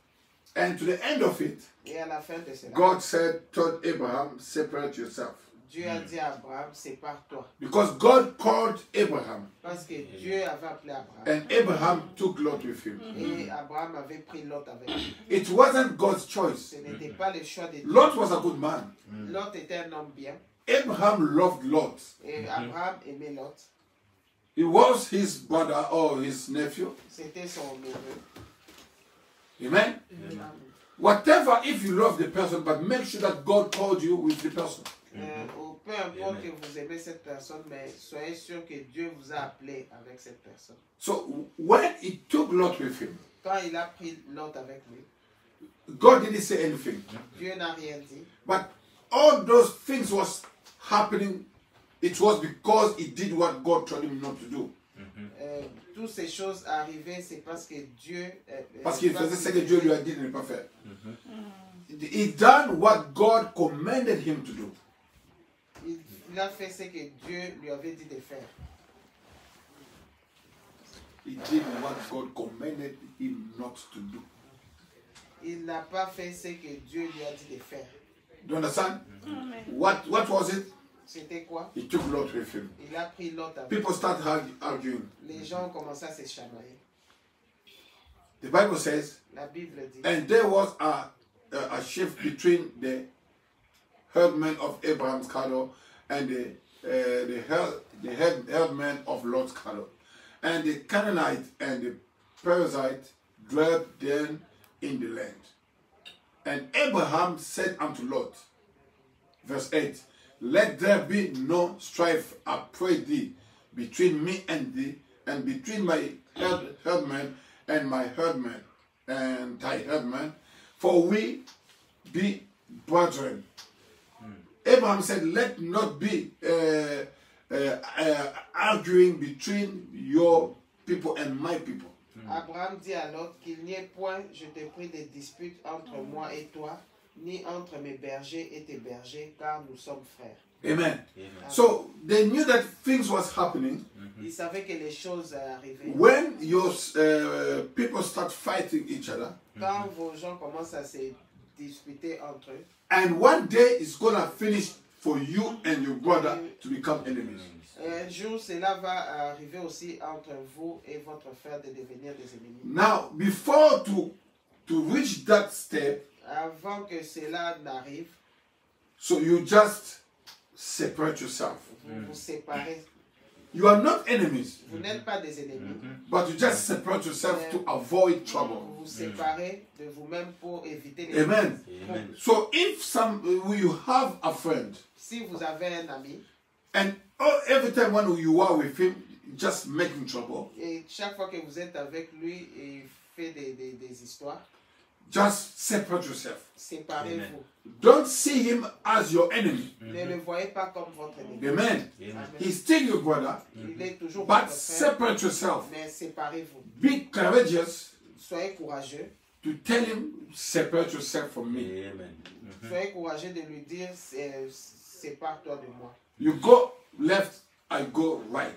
And to the end of it, Et à la fin de cela, God said, told Abraham, separate yourself. Dieu a dit à Abraham, sépare-toi. Because God called Abraham, Parce que Dieu avait appelé Abraham. and Abraham took Lot with him. Et Abraham avait pris Lot avec lui. It wasn't God's choice. Ce n'était pas le choix de Dieu. Lot was a good man. Lot était un homme bien. Abraham loved Lot. Et Abraham aimait Lot. He was his brother or his nephew. C'était son neveu. Amen. Whatever, if you love the person, but make sure that God called you with the person. Ou peu importe que vous aimez cette personne, mais soyez sûr que Dieu vous a appelé avec cette personne. So when he took Lot with him, Quand il a pris Lot avec lui, God didn't say anything. Dieu n'a rien dit. But all those things was happening, it was because he did what God told him not to do. Toutes ces choses arrivaient, c'est parce que Dieu... Parce qu'il faisait ce que Dieu lui a dit de ne pas faire. He done what God commanded him to do. Il a fait ce que Dieu lui avait dit de faire. He did what God commanded him not to do. Il n'a pas fait ce que Dieu lui a dit de faire. Do you understand? Amen. What was it? C'était quoi? He took Lot with him. Il a pris Lot avec People start arguing. Les gens ont commencé à se chamailler. The Bible says, La Bible dit, and there was a shift between the herdmen of Abraham's cattle and the herdmen of Lot's cattle. And the Canaanite and the Perizzite dwelt then in the land. And Abraham said unto Lot, verse 8, let there be no strife, I pray thee, between me and thee, and between my herdmen and my herdmen, and thy herdmen, for we be brethren. Abraham said, let not be arguing between your people and my people. Abraham dit à Lot qu'il n'y ait point, je te prie, de dispute entre moi et toi, ni entre mes bergers et tes bergers, car nous sommes frères. Amen. So they knew that things was happening. Il savait que les choses arrivaient. When your people start fighting each other, Quand vos gens commencent à se disputer entre eux, and one day it's gonna finish for you and your brother to become enemies. un jour cela va arriver aussi entre vous et votre frère de devenir des ennemis. Now, before to reach that step, Avant que cela n'arrive, so you just separate yourself. vous vous séparez. You are not enemies, Vous n'êtes pas des ennemis. but you just separate yourself to avoid trouble. Vous vous séparez de vous-même pour éviter les Amen. troubles. So if you have a friend, Si vous avez un ami, and every time when you are with him, just making trouble, et chaque fois que vous êtes avec lui et il fait des histoires, just separate yourself. séparez-vous. Don't see him as your enemy. Ne le voyez pas comme votre ennemi. Amen. Amen. He's still your brother, Il est toujours but votre frère, separate yourself. mais séparez-vous. Be courageous Soyez courageux. to tell him, separate yourself from me. Soyez courageux de lui dire, sépare-toi de moi. You go left, I go right.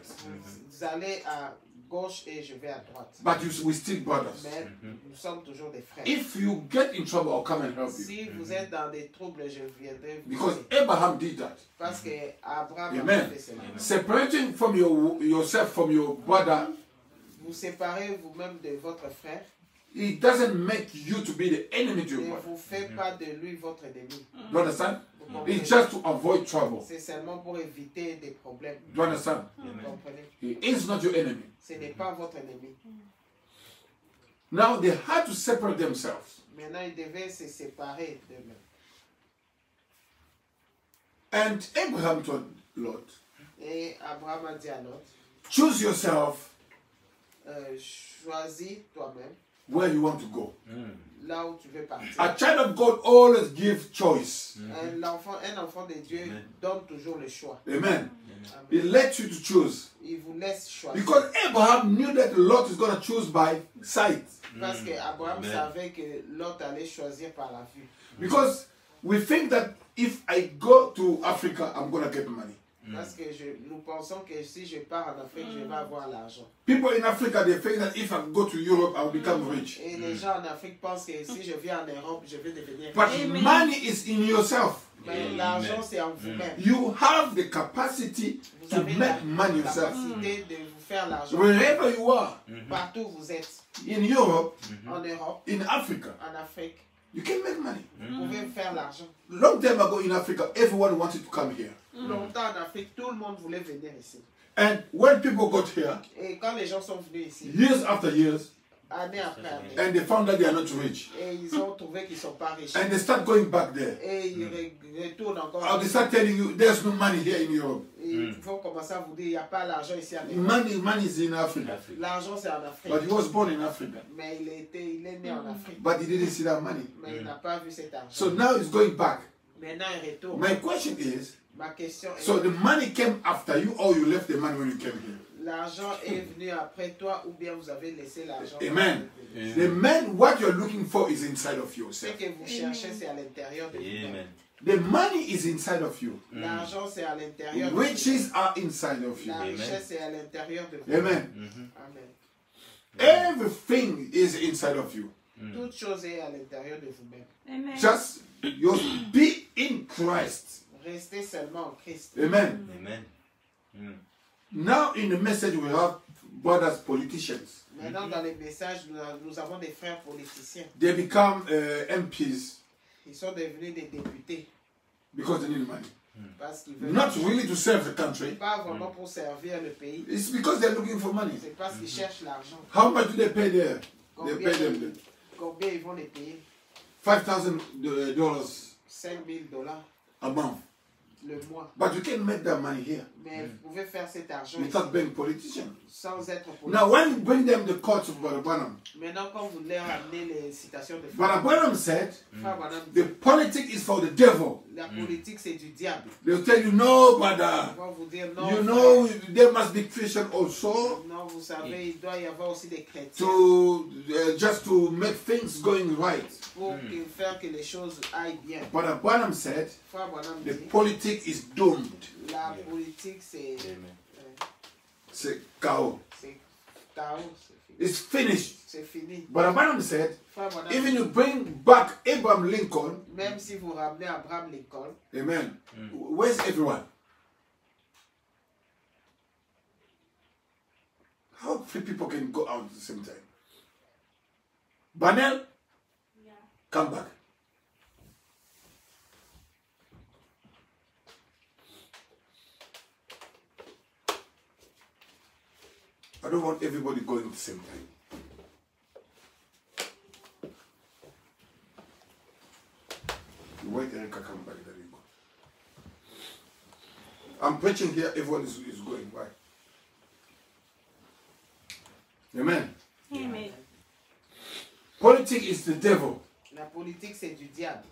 Vous allez à gauche et je vais à droite. But we still brothers. Mais nous sommes toujours des frères. If you get in trouble, I'll come and help you. Si vous êtes dans des troubles, je viendrai vous Because aider. Abraham did that. Parce que Abraham Amen. a fait cela. Separating from yourself from your brother, Vous séparez vous-même de votre frère it doesn't make you to be the enemy to et your brother. vous faites pas de lui votre ennemi. Do you understand? Vous comprenez? It's just to avoid trouble. C'est seulement pour éviter des problèmes. Do you understand? Vous comprenez? He is not your enemy. Ce n'est pas votre ennemi. Now they had to separate themselves. Maintenant, ils devaient se séparer d'eux-mêmes. And Abraham told Lot, Et Abraham a dit à Lot, choose yourself choisis toi-même where you want to go. là où tu veux partir. A child of God always gives choice. Un enfant de Dieu donne toujours le choix. Amen. He Amen. lets you to choose. Il vous laisse choisir. Because Abraham knew that Lot is going to choose by sight. Parce que Abraham savait que Lot allait choisir par la vue. Because We think that if I go to Africa, I'm going to get money. Parce que nous pensons que si je pars en Afrique, je vais avoir l'argent. People in Africa, they think that if I go to Europe, I'll become rich. Et les gens en Afrique pensent que si je viens en Europe, je vais devenir But riche. money is in yourself. Mais l'argent, c'est en vous-même. You have the capacity Vous to avez la make money yourself. capacité de vous faire l'argent. Wherever you are, Partout où vous êtes, in Europe, en Europe, in Africa, en Afrique, you can make money. vous pouvez faire l'argent. Long time ago in Africa, everyone wanted to come here. Longtemps en Afrique, tout le monde voulait venir ici. And when people got here, Et quand les gens sont venus ici, years after years, année après année, and they found that they are not rich, et ils ont trouvé qu'ils ne sont pas riches. and they start going back there, Et ils retournent encore. they start telling you there's no money here in Europe. Et ils vont commencer à vous dire, il n'y a pas l'argent ici en Europe. Money is in Africa. L'argent, c'est en Afrique. But he was born in Africa. Mais il est né en Afrique. But he didn't see that money. Mais il n'a pas vu cet argent. So now he's going back. Maintenant, il retourne. My question is, Ma question est, so the money came after you or you left the money when you came here? l'argent est venu après toi ou bien vous avez laissé l'argent? Amen. The man, what you're looking for is inside of Ce yourself. que vous cherchez, c'est à l'intérieur de vous. Amen. The money is inside of you. L'argent, c'est à l'intérieur de Riches are inside of you. La richesse, c'est à l'intérieur de vous. Amen. Amen. Everything is inside of you. Toute chose est à l'intérieur de vous-même. Amen. Just you be in Christ. Restez seulement en Christ. Amen. Amen. Now in the message we have brothers politicians. Maintenant, dans les messages, nous avons des frères politiciens. They become MPs Ils sont devenus des députés because they need money. parce qu'ils veulent Not really to serve the country. pas vraiment pour servir le pays. It's because they're looking for money. C'est parce qu'ils cherchent l'argent. How much do they pay there? They Combien, pay them combien ils vont les payer? $5,000 $5 000 a month. le mois. But you can make that money here Mais vous pouvez faire cet argent without being politician. sans être politique. Now, when you bring them the quotes of Brother Branham, Maintenant, quand vous leur amenez les citations de Brother Branham said, Frère Branham, the politics is for the devil. la politique c'est du diable. They'll tell you, no, Ils brother. vont vous dire non. You frère. know, there must be Christian also Non, vous savez, il doit y avoir aussi des chrétiens to just to make things going right. pour faire que les choses aillent bien. Brother Branham said, Frère Branham the dit, politics is doomed. la politique c'est C'est chaos. chaos, It's finished. c'est fini. Brother Branham said, Frère Branham, even you bring back Abraham Lincoln, même si vous ramenez Abraham Lincoln, amen, where's everyone? How three people can go out at the same time? Banel, Yeah. come back. I don't want everybody going at the same time. You wait, Erica, come back. There you go. I'm preaching here, everyone is going. Why? Amen. Amen. Politics is the devil. la politique c'est du diable.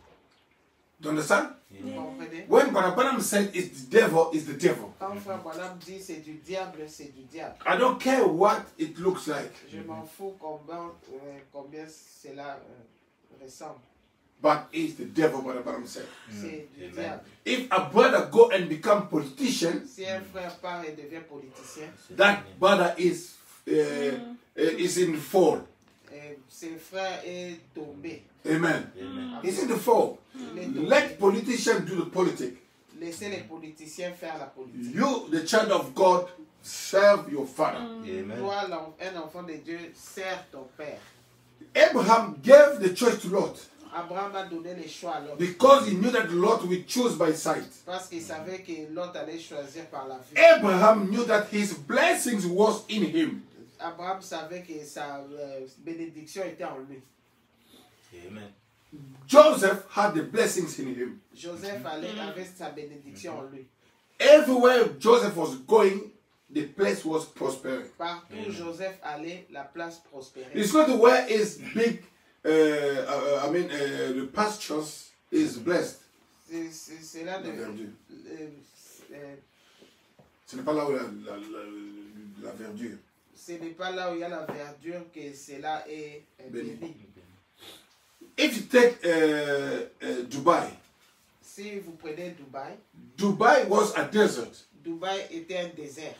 Do you understand? Vous comprenez? When Branham said it's the devil, it's the devil. Quand Frère Branham dit c'est du diable, c'est du diable. I don't care what it looks like, Je m'en fous combien cela ressemble. but it's the devil, Branham said. C'est du Amen. diable. If a brother go and become politician, Si un frère part et devient politicien, that brother is in fall. ce frère est tombé. Amen. Amen. He's in the fall. Il est tombé. Let politicians do the politics. Laissez les politiciens faire la politique. You, the child of God, serve your father. Amen. Toi, un enfant de Dieu, sert ton père. Abraham gave the choice to Lot Abraham a donné les choix à Lot because he knew that Lot would choose by sight. parce qu'il savait que Lot allait choisir par la vue. Abraham knew that his blessings was in him. Abraham savait que sa bénédiction était en lui. Amen. Joseph had the blessings in him. Joseph avait sa bénédiction en lui. Everywhere Joseph was going, the place was prospering. Partout où Joseph allait, la place prospérait. It's not where is big, the pastures is blessed. C'est là de... Ce n'est pas là où la verdure. Ce n'est pas là où il y a la verdure que cela est béni. If you take Dubai, Si vous prenez Dubaï, Dubai was a desert. Dubaï était un désert.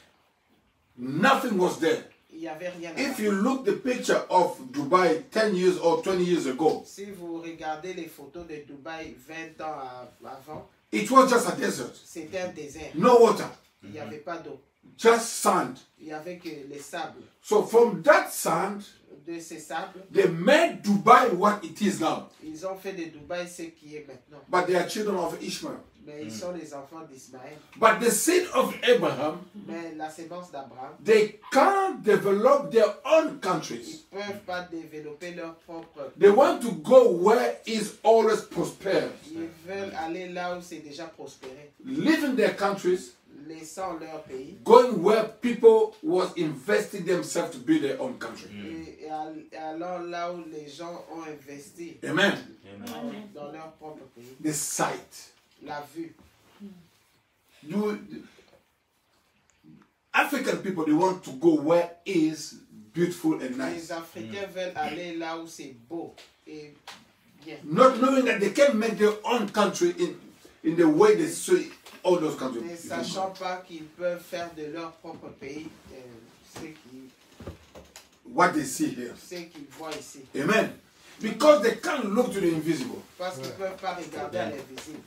Nothing was there. Il n'y avait rien If là-bas. you look the picture of Dubai 10 years or 20 years ago, Si vous regardez les photos de Dubaï 20 ans avant, it was just a desert. c'était un désert. No water, Il n'y avait pas d'eau. just sand. Il n'y avait que les sables. So from that sand, De ces sables, they made Dubai what it is now. ils ont fait de Dubaï ce qui est maintenant. But they are children of Ishmael. Mais ils sont les enfants d'Ismaël. But the seed of Abraham, Mais la sémence d'Abraham, they can't develop their own ils countries. ne peuvent pas développer leur propre. They want to go where is always prosper. Ils veulent aller là où c'est déjà prospéré. Leaving their countries, Laissant leur pays. going where people was investing themselves to build their own country. Et allant là où les gens ont investi Amen. dans leur propre pays. The sight. La vue. African people, they want to go where is beautiful and Les nice. Africains veulent aller là où c'est beau et bien. Not knowing that they can make their own country in the way they see all those countries. Ne sachant pas qu'ils peuvent faire de leur propre pays What they see here. ce qu'ils voient ici. Amen. Because they can't look to the invisible. Parce qu'ils ne peuvent pas regarder à l'invisible.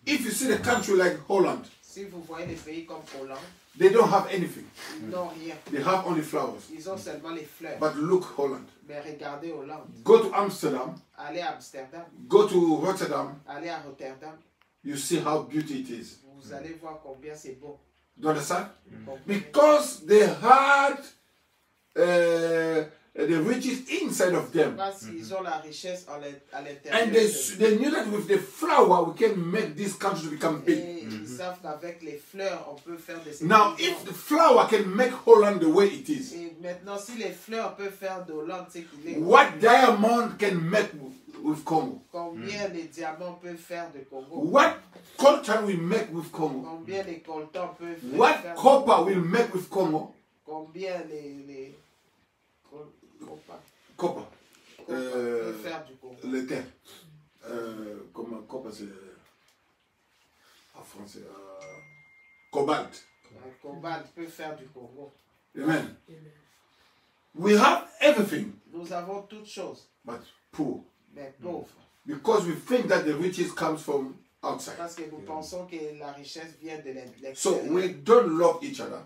If you see the country like Holland, Si vous voyez les pays comme Hollande, they don't have anything. ils n'ont rien. They have only flowers. Ils ont seulement les fleurs. But look, Holland. Mais regardez Hollande. Go to Amsterdam, Allez à Amsterdam, go to Rotterdam, allez à Rotterdam. you see how beauty it is. Vous allez voir combien c'est beau. Do you understand? Combien- Because they had the riches inside of them. Parce qu'ils ont la richesse à And l'intérieur. they knew that with the flower we can make this country to become big. Et ils savent qu'avec les fleurs, on peut faire de ces Now, pays if the flower can make Holland the way it is, Et maintenant, si les fleurs peuvent faire de Hollande ce qu'il est, what diamond can make with Congo? combien les diamants peuvent faire de Congo? What coltan will make with Congo? Combien les coltans peuvent What faire copper will make with Congo? Combien les copas Copper. peuvent faire du Congo? Le thé. Comment copper c'est en français? Cobalt. Un cobalt peut faire du Congo. Amen. We have everything, Nous avons toutes choses, but poor. mais pauvres. Because we think that the riches comes from outside. Parce que nous pensons que la richesse vient de So l'extérieur. we don't love each other.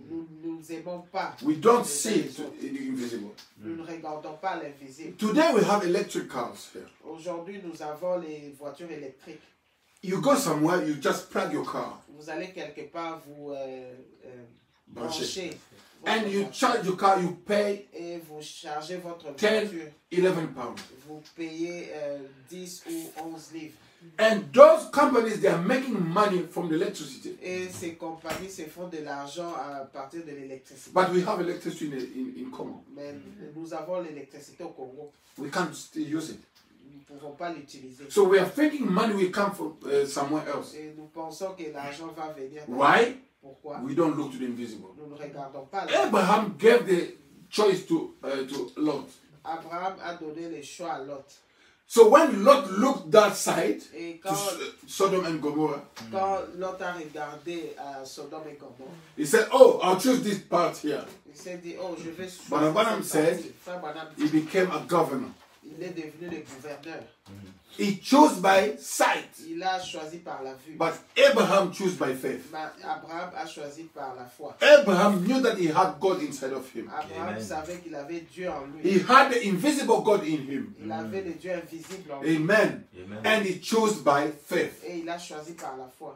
Nous ne aimons pas. We don't les see uns les it autres. in the invisible. Nous ne regardons pas l'invisible. Today we have electric cars here. Aujourd'hui, nous avons les voitures électriques. You go somewhere, you just plug your car Vous allez quelque part, vous Brancher. branchez votre and you voiture charge your car, you pay et vous chargez votre 10, voiture. 11 pounds. Vous payez 10 ou 11 livres. And those companies, they are making money from the electricity. Et ces compagnies se font de l'argent à partir de l'électricité. But we have electricity in Congo. Mais nous avons l'électricité au Congo. We can't still use it. Nous ne pouvons pas l'utiliser. So we are thinking money will come from somewhere else. Et nous pensons que l'argent va venir. Why? Pourquoi? We don't look to the invisible. Nous ne regardons pas l'argent. Abraham gave the choice to Lot. Abraham a donné le choix à Lot. So when Lot looked that side, Et to Sodom and Gomorrah, quand Lot a regardé à Sodome et Gomorrhe, he said, "Oh, I'll choose this part here." il s'est dit, oh, je vais Brother choisir Branham cette said, partie. Frère Branham He became a governor. il est devenu le gouverneur. He chose by sight, Il a choisi par la vue. but Abraham chose by faith. Mais Abraham a choisi par la foi. Abraham knew that he had God inside of him. Abraham Amen. savait qu'il avait Dieu en lui. He had the invisible God in him. Il avait le Dieu invisible en lui. Amen. Amen. And he chose by faith. Et il a choisi par la foi.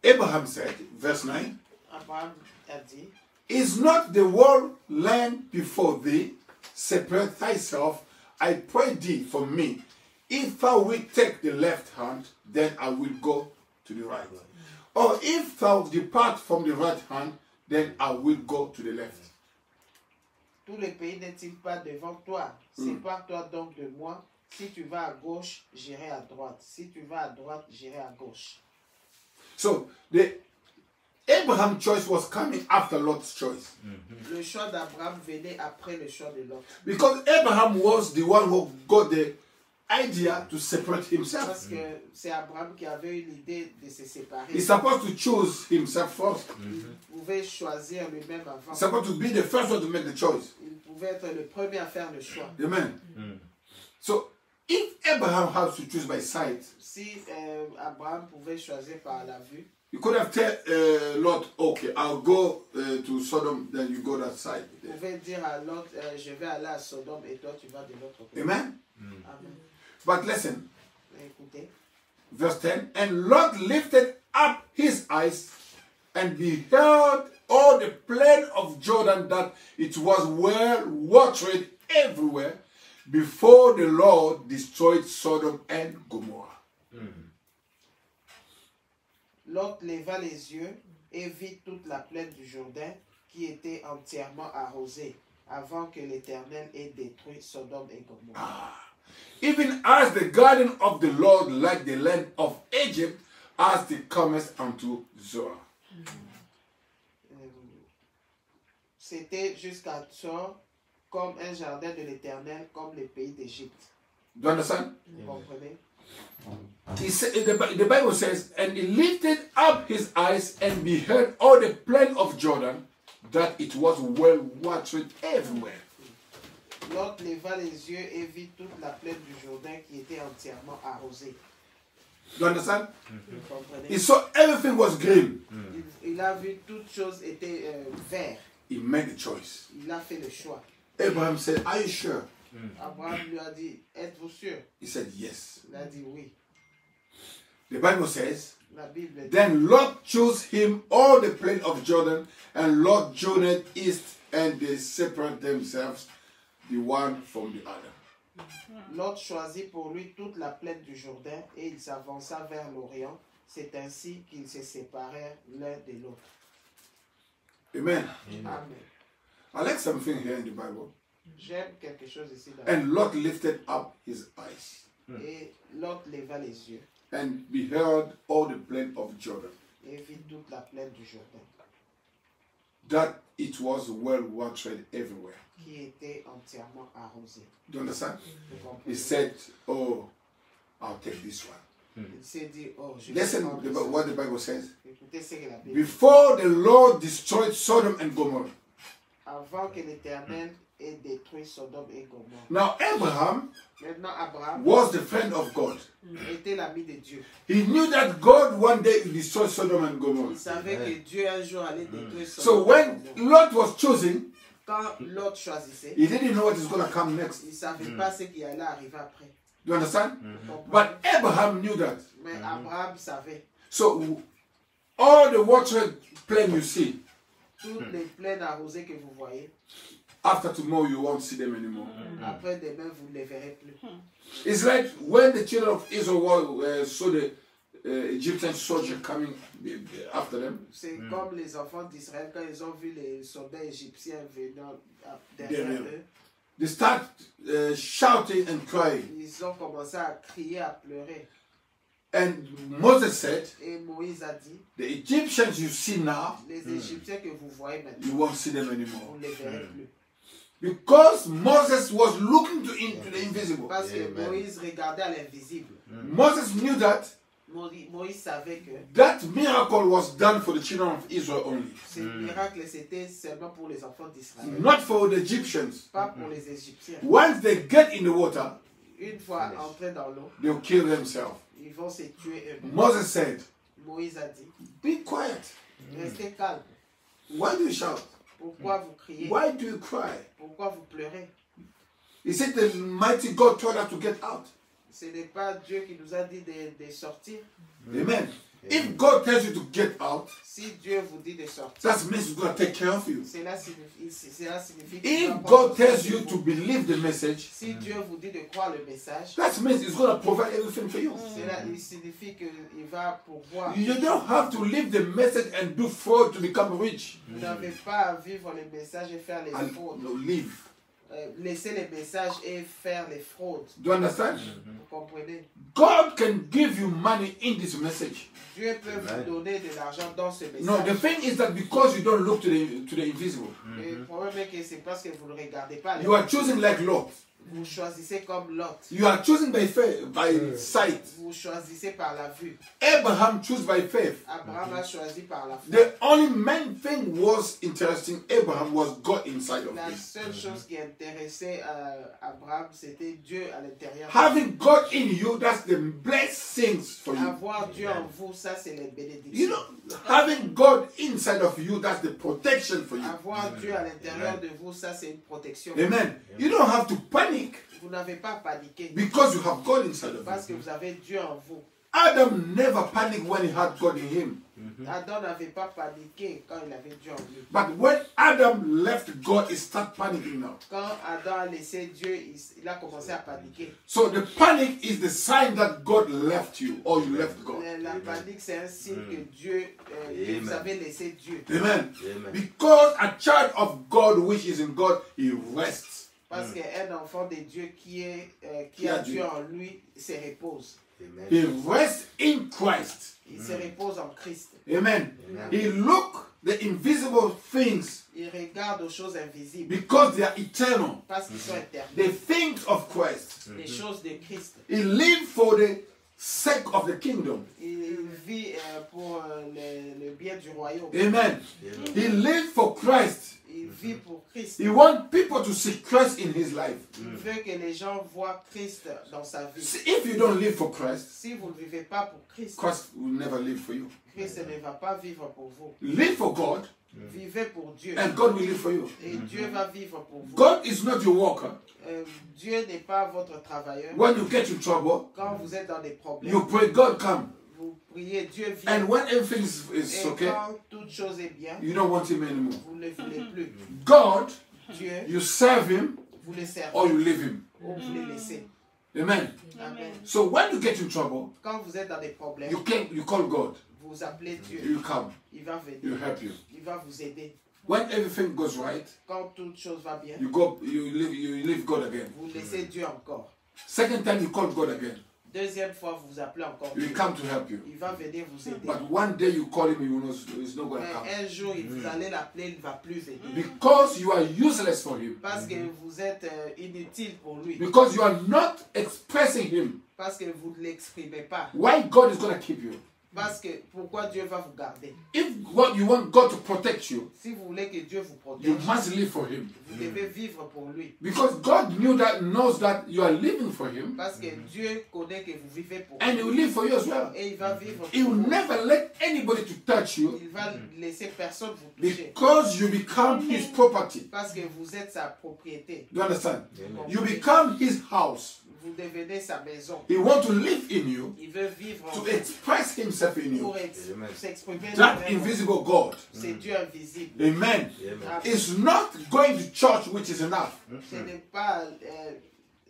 Abraham said, verse 9, Abraham a dit, "Is not the world land before thee? Separate thyself, I pray thee, from me. If thou wilt take the left hand, then I will go to the right. Or if thou depart from the right hand, then I will go to the left." tout le pays n'est-il pas devant toi? Sépare-toi donc de moi. Si tu vas à gauche, j'irai à droite. Si tu vas à droite, j'irai à gauche. So the Abraham choice was coming after Lot's choice. Le choix d'Abraham venait après le choix de Lot. Because Abraham was the one who got the idea to separate himself. Parce que c'est Abraham qui avait eu l'idée de se séparer. He's supposed to choose himself first. Il pouvait choisir lui-même avant. He's supposed to be the first one to make the choice. Il pouvait être le premier à faire le choix. Amen. So, if Abraham has to choose by sight, Si Abraham pouvait choisir par la vue, he could have told Lot, okay, I'll go to Sodom, then you go that side. il pouvait dire à l'autre, je vais aller à Sodome et toi tu vas de l'autre côté. Amen. Amen. But listen, Écoutez, verse 10, and Lot lifted up his eyes and beheld all the plain of Jordan, that it was well watered everywhere, before the Lord destroyed Sodom and Gomorrah. Lot leva les yeux et vit toute la plaine du Jourdain qui était entièrement arrosée avant que l'Éternel ait détruit Sodome et Gomorrhe. Even as the garden of the Lord, like the land of Egypt, as the comest unto Zoar. C'était jusqu'à Tsor comme un jardin de l'Éternel, comme les pays d'Égypte. Do you understand? Vous comprenez? He said, the Bible says, and he lifted up his eyes and beheld all the plain of Jordan, that it was well watered everywhere. Lot leva les yeux et vit toute la plaine du Jourdain qui était entièrement arrosée. Do you understand? Vous comprenez? He saw everything was green. Il a vu toutes choses étaient vertes. He made the choice. Il a fait le choix. Abraham said, are you sure? Abraham lui a dit, êtes-vous sûr? He said, yes. Il a dit oui. The Bible says, La Bible dit, then Lot chose him all the plain of Jordan, and Lot journeyed east, and they separated themselves, the one from the other. Lot choisit pour lui toute la plaine du Jourdain et il s'avança vers l'Orient. C'est ainsi qu'ils se séparèrent l'un de l'autre. Amen. Amen. I like something here in the Bible. J'aime quelque chose ici dans And Lot lifted up his eyes Et Lot leva les yeux and beheld all the plain of Jordan, et vit toute la plaine du Jourdain that it was well watered everywhere. qui était entièrement arrosée. Do you understand? Vous He comprenez? said, oh, I'll take this one. Il s'est dit, oh, je vais Listen prendre to ça. what the Bible says. Écoutez ce que la Bible dit. Before the Lord destroyed Sodom and Gomorrah. Avant que l'Éternel ait détruit Sodome et Gomorrhe. Now, Abraham Maintenant, Abraham was the friend of God. était l'ami de Dieu. He knew that God one day would destroy Sodom and Gomorrah. Il savait que Dieu un jour allait détruire Sodome So et when Gomorrhe. Lot was chosen, Quand Lot choisissait, he didn't know what is going to come next. il ne savait pas ce qui allait arriver après. Do you understand? Vous comprenez? But Abraham knew that. Mais Abraham savait. So all the watered plain you see, Toutes les plaines arrosées que vous voyez, after tomorrow you won't see them anymore. après demain, vous ne les verrez plus. It's like when the children of Israel saw the Egyptian soldier coming after them. C'est comme les enfants d'Israël quand ils ont vu les soldats égyptiens venant derrière Derrière. eux. They start shouting and crying. Ils ont commencé à crier, à pleurer. And Moses said, Et Moïse a dit, the Egyptians you see now, les Égyptiens que vous voyez maintenant, you won't see them vous anymore. ne les verrez plus. Because Moses was looking into the invisible. Parce que Moïse regardait à l'invisible. Moses knew that Moïse savait que that miracle was done for the children of Israel only, ce miracle c'était seulement pour les enfants d'Israël, not for the Egyptians. pas pour les Égyptiens. Once they get in the water, Une fois entrés dans l'eau, they'll kill themselves. ils vont se tuer eux-mêmes. Moses said, Moïse a dit, be quiet. restez calme. Why do you shout? Pourquoi vous criez? Why do you cry? Pourquoi vous pleurez? He said the mighty God told us to get out. Ce n'est pas Dieu qui nous a dit de sortir. Amen. If God tells you to get out, Si Dieu vous dit de sortir, that means He's going to take care of you. cela signifie qu'il If va God prendre tells soin de you vous. to believe the message, Si Dieu vous dit de croire le message, that means He's going to provide everything for you. cela signifie qu'il va pourvoir. You don't have to live the message and do fraud to become rich. Vous n'avez pas à vivre les messages et faire les fraudes. No, live. Laisser les messages et faire les fraudes. Do you understand? Vous comprenez? God can give you money in this message. Dieu peut vous donner de l'argent dans ce message. No, the thing is that because you don't look to the invisible, Et le problème est que c'est parce que vous ne regardez pas. you are choosing like Lot. Vous choisissez comme Lot. You are choosing by faith, by sight. Vous choisissez par la vue. Abraham chose by faith. Abraham a choisi par la foi. The only main thing was interesting Abraham was God inside of La him. seule chose qui intéressait Abraham, c'était Dieu à l'intérieur. Having God in you, that's the blessings for you. Avoir Dieu en vous, ça c'est les bénédictions. You know, having God inside of you, that's the protection for you. Avoir Dieu à l'intérieur de vous, ça c'est une protection. Amen. You don't have to panic Vous n'avez pas paniqué because you have God inside of parce que you. vous avez Dieu en vous. Adam never panicked when he had God in him. Adam n'avait pas paniqué quand il avait Dieu en lui. But when Adam left God, he started panicking now. Quand Adam a laissé Dieu, il a commencé à paniquer. So the panic is the sign that God left you or you left God. La panique, c'est un signe que Dieu, que vous avez laissé Dieu. Amen. Amen. Because a child of God which is in God, he rests. Parce qu'un enfant de Dieu qui a a Dieu Dieu. en lui se repose. Amen. He rests in Christ. Il se repose en Christ. Amen. Amen. He look the invisible things Il regarde aux choses invisibles because they are eternal. parce qu'ils sont éternels. The things of Christ. Les choses de Christ. He live for the sake of the kingdom. Il vit pour le bien du royaume. Amen. He live for Christ. Il vit pour Christ. He want people to see Christ in his life. Il veut que les gens voient Christ dans sa vie. See, if you don't live for Christ, Si vous ne vivez pas pour Christ, Christ will never live for you. Christ ne va pas vivre pour vous. Live for God, Vivez pour Dieu. and God will live for you. Et Dieu va vivre pour vous. God is not your worker. Dieu n'est pas votre travailleur. When you get in trouble, Quand vous êtes dans des problèmes, you pray, God come. vous priez, Dieu vient. And when everything is Et okay, quand toute chose est bien, you don't want him anymore. vous ne le voulez plus. God, Dieu, you serve him vous le servez or you leave him. ou vous le laissez. Amen. Amen. So when you get in trouble, Quand vous êtes dans des problèmes, you call God. vous appelez Dieu. You come. Il va You venir. help you. Il va vous aider. When everything goes right, Quand toute chose va bien, you leave God again. vous laissez Dieu encore. Second time you call God again. Deuxième fois, vous appelez encore He Dieu. will come to help you. Il va venir vous aider. But one day you call him, he's not going to come. Mais un jour, vous allez l'appeler, il ne va plus venir. Because you are useless for him. Parce que vous êtes inutile pour lui. Because you are not expressing him. Parce que vous ne l'exprimez pas. Why God is going to keep you? Parce que pourquoi Dieu va vous garder? If you want God to protect you, Si vous voulez que Dieu vous you protège, must live for him. vous devez vivre pour lui. Because God knows that you are living for him, Parce que Dieu connaît que vous vivez pour and lui. he will live for you as well. Et il va vivre He pour will vous. never let anybody to touch you Il va laisser personne vous toucher. because you become his property. Parce que vous êtes sa propriété. You understand? Amen. You become his house. Vous devenez sa maison. He wants to live in you, Il veut vivre en to vous express himself in you. pour Amen. s'exprimer. That lui-même. invisible God. C'est Dieu invisible. Amen. Amen. It's not going to church which is enough. Ce n'est pas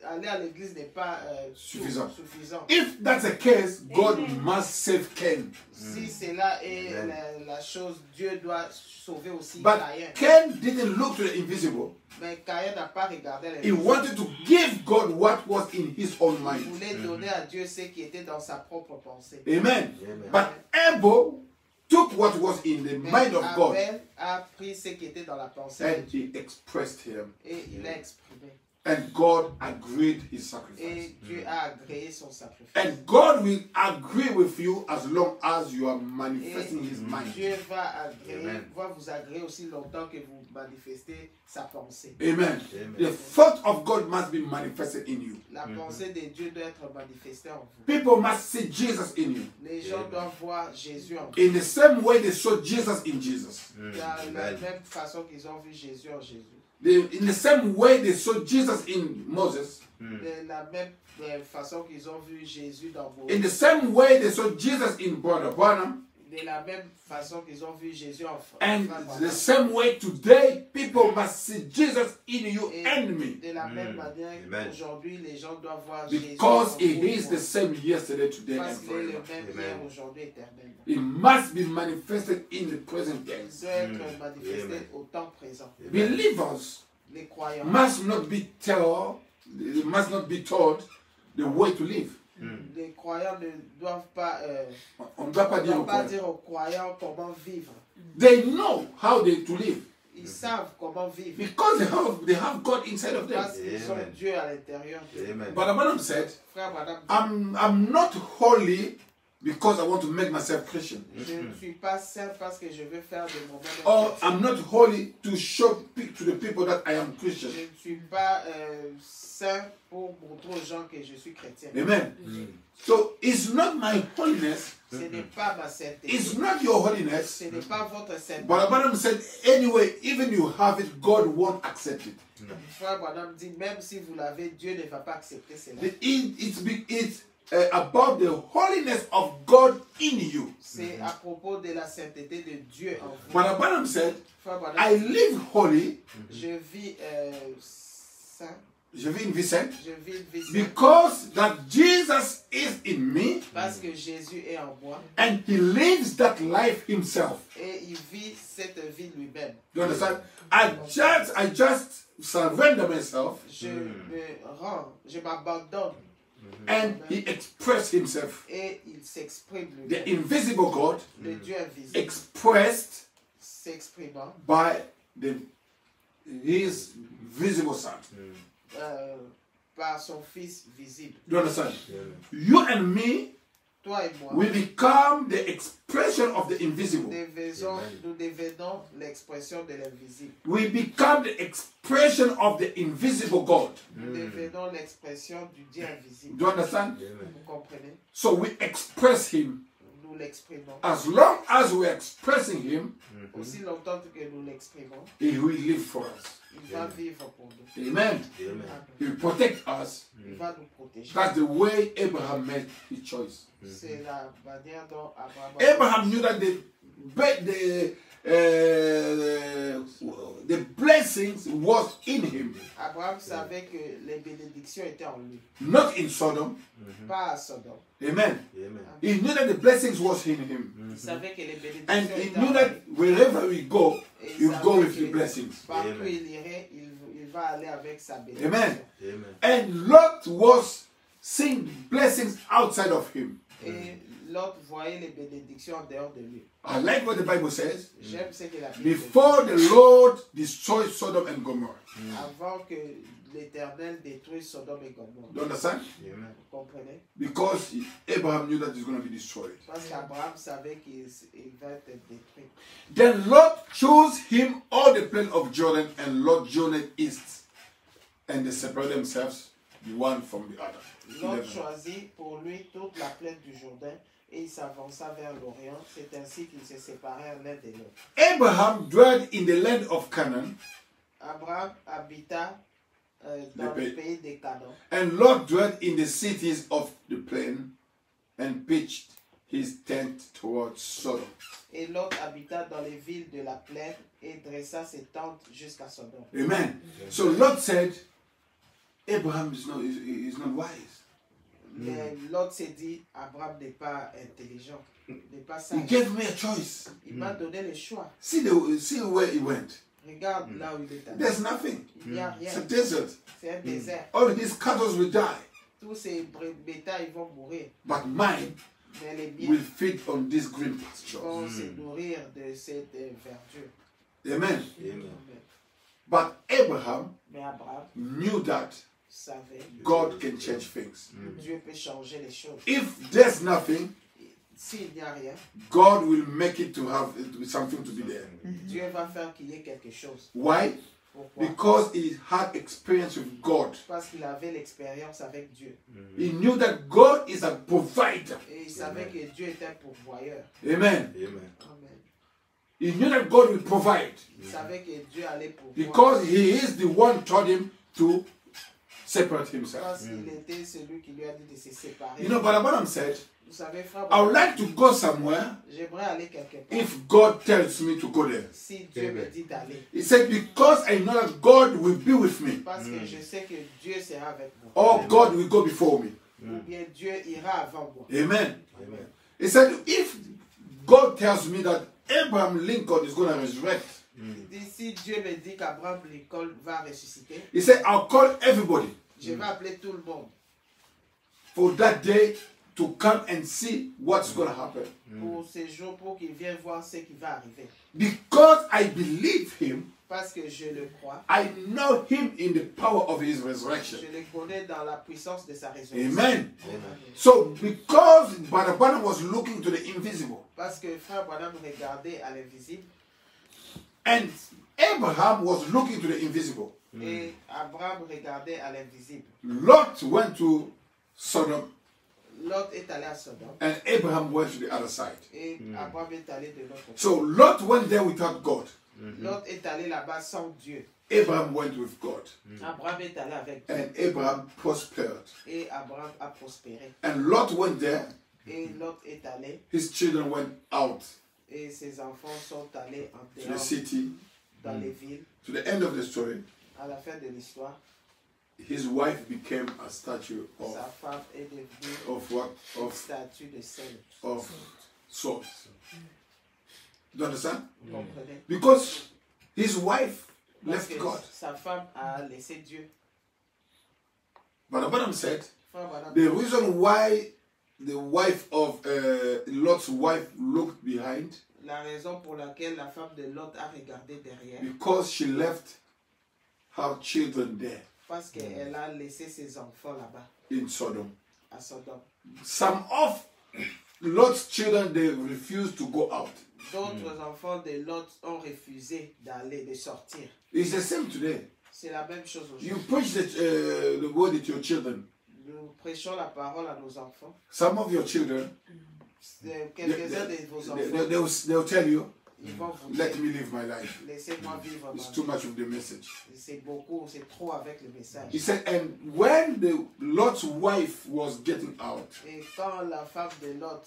aller à l'église n'est pas Suffisant. suffisant. If that's the case, God must save Cain. Si cela est Amen. la chose, Dieu doit sauver aussi But Caïn. Cain didn't look to the invisible. Mais Caïn n'a pas regardé He les wanted to give God what was in his own Il mind. voulait donner à Dieu ce qui était dans sa propre pensée. Amen. Amen. But Abel took what was in the Mais mind of God Abel a pris ce qui était dans la pensée and he expressed him. et il l'a exprimé. And God agreed his sacrifice. Et Dieu a agréé son sacrifice. And God will agree with you as long as you are Et manifesting his mind. Dieu va vous agréer aussi longtemps que vous manifestez sa pensée. Amen. Amen. The thought of God must be manifested in you. La pensée de Dieu doit être manifestée en vous. People must see Jesus in you. Les gens doivent voir Jésus en vous. In the same way they saw Jesus in Jesus. De la Amen. même façon qu'ils ont vu Jésus en Jésus. In the same way they saw Jesus in Moses. De la même façon qu'ils ont vu Jésus dans In the Moïse. same way they saw Jesus in Brother Branham. De la même façon qu'ils ont vu Jésus en And Frère the Branham. same way today people must see Jesus in you Et and me. de la même manière, Amen. aujourd'hui, les gens doivent voir Jésus Because en he vous. is the same yesterday, today, Parce and qu'il est le forever. même Amen. hier, aujourd'hui, éternellement. It must be manifested in the present Il tense. doit être manifesté Amen. au temps présent. Believers Les croyants must not be taught the way to live. les croyants ne doivent pas, On ne doit pas dire doivent au pas croyant. dire aux croyants comment vivre. They know how to live. Ils savent comment vivre. because they have God inside of them. Parce qu'ils ont Amen. Dieu à l'intérieur d'eux. Amen. But Branham said, Frère Branham dit, I'm not holy because I want to make myself Christian. je ne suis pas saint parce que je veux faire de moi-même un Or chrétien. I'm not holy to show to the people that I am Christian. Je ne suis pas saint pour montrer aux gens que je suis chrétien. Amen. So it's not my holiness, Ce n'est pas ma sainteté. it's not your holiness. Ce n'est pas votre sainteté. But Branham said, anyway, even you have it, God won't accept it. Frère Branham dit, même si vous l'avez, Dieu ne va pas accepter cela. It's about the holiness of God in you. C'est à propos de la sainteté de Dieu en vous. But Branham said, Frère Branham I dit, live holy, je vis saint, je vis in Vicent, je vis le saint because that Jesus is in me parce que Jésus est en moi and he lives that life himself. et il vit cette vie lui-même. You understand? I just surrender myself Je me rends, je m'abandonne and he expressed himself. et il s'exprime The lui-même. invisible God Le Dieu invisible expressed s'exprimant by his visible son. par son Fils visible. You understand? You and me, Toi et moi, we become the expression of the invisible. nous devenons l'expression de l'invisible. We become the expression of the invisible God. Nous devenons l'expression du Dieu invisible. Do you understand? Vous comprenez? So we express him. Nous l'exprimons. As long as we're expressing him, Aussi longtemps que nous l'exprimons, he will live for us. il va vivre pour nous. Amen. He will protect us. Il va nous protéger. That's the way Abraham made his choice. C'est la manière dont Abraham knew that the blessings was in him, Abraham savait que les bénédictions étaient en lui, not in Sodom. pas à Sodome. Amen. He knew that the blessings was in him. Il savait que les And bénédictions he étaient knew en that lui. wherever we go, Et il you savait go with que the blessings. partout Amen. il irait, il va aller avec sa bénédiction. Amen. And Lot was seeing blessings outside of him. Et l'autre voyait les bénédictions en dehors de lui. I like what the Bible says. J'aime ce que la Bible dit. Before the Lord destroyed Sodom and Gomorrah. Avant que l'Éternel détruise Sodome et Gomorrhe. You understand? Vous comprenez? Because Abraham knew that it's going to be destroyed. Parce qu'Abraham savait qu'il va être détruit. Then Lot chose him all the plain of Jordan, and Lot journeyed east, and they separated themselves one from the other. Lot 11. choisit pour lui toute la plaine du Jourdain et il s'avança vers l'Orient. C'est ainsi qu'ils se séparèrent l'un de l'autre. Abraham dwelt in the land of Canaan, Abraham habita dans Le le pays des Canaan. and Lot dwelt in the cities of the plain, and pitched his tent towards Sodom. Et Lot habita dans les villes de la plaine et dressa ses tentes jusqu'à Sodome. Amen. So Lot said, Abraham is not wise. Mais Lot s'est dit, Abraham n'est pas intelligent, n'est pas He sage. gave me a choice. Il m'a donné le choix. See where he went. Regarde là où il est allé. There's nothing. Il n'y a rien. It's a desert. C'est un désert. All these cattle will die, Tous ces bétails vont mourir. but mine Mais les will miens feed on this green pasture. vont se nourrir de cette verdure. Amen. Amen. But Abraham Mais Abraham knew that savait God can change things. que Dieu peut changer les choses. If there's nothing, S'il n'y a rien, God will make it to have something to be there. Dieu va faire qu'il y ait quelque chose. Why? Pourquoi? Because he had experience with God. Parce qu'il avait l'expérience avec Dieu. He knew that God is a provider. Et il savait que Dieu était un pourvoyeur. Amen. Amen. He knew that God will provide Il savait que Dieu allait pourvoir. because he is the one told him to separate himself. Parce qu'il était celui qui lui a dit de se séparer. You know, but Abraham said, Vous savez, frère, I would like to go somewhere j'aimerais aller quelque part. if God tells me to go there. Si Dieu me dit d'aller. He said, because I know that God will be with me, Parce que je sais que Dieu sera avec moi. or God will go before me. Ou bien Dieu ira avant moi. Amen. He said, if God tells me that Abraham Lincoln is going to resurrect, Il dit, si Dieu me dit qu'Abraham Lincoln va ressusciter, he said, I'll call everybody je vais appeler tout le monde. for that day to come and see what's going to happen. pour ces jours, pour qu'ils viennent voir ce qui va arriver. Because I believe him, Parce que je le crois, I know him in the power of his resurrection. je le connais dans la puissance de sa résurrection. Amen. So because Brother Branham was looking to the invisible, Parce que frère Branham regardait à l'invisible and Abraham was looking to the invisible, et Abraham regardait à l'invisible. Lot went to Sodom, Lot est allé à Sodome and Abraham went to the other side. et Abraham est allé de l'autre côté. So Lot went there without God. Lot est allé là-bas sans Dieu. Abraham went with God. Abraham est allé avec Dieu And Abraham prospered. et Abraham a prospéré. And Lot went there. Et Lot est allé His children went out et ses enfants sont allés en to the dehors city. dans les villes. To the end of the story, À la fin de l'histoire, his wife became a statue sa femme est devenue of what? une statue de sel. Of salt. Do you understand? Vous comprenez? Because his wife Parce left que God. sa femme a laissé Dieu. But Branham said Frère Branham, the reason why the wife of Lot's wife looked behind la raison pour laquelle la femme de Lot a regardé derrière, because she left her children there parce qu'elle a laissé ses enfants là-bas, in Sodom. à Sodome. Some of Lot's children they refused to go out. D'autres enfants de Lot ont refusé d'aller, de sortir. It's the same today. C'est la même chose aujourd'hui. You preach the word to your children. Nous prêchons la parole à nos enfants. Some of your children, Quelques-uns de vos enfants, they'll tell you, ils vont vous let dire, me live my life. laissez-moi vivre ma It's too vie. much of the message. C'est beaucoup, c'est trop avec le message. He said, and when the Lot's wife was getting out, Et quand la femme de Lot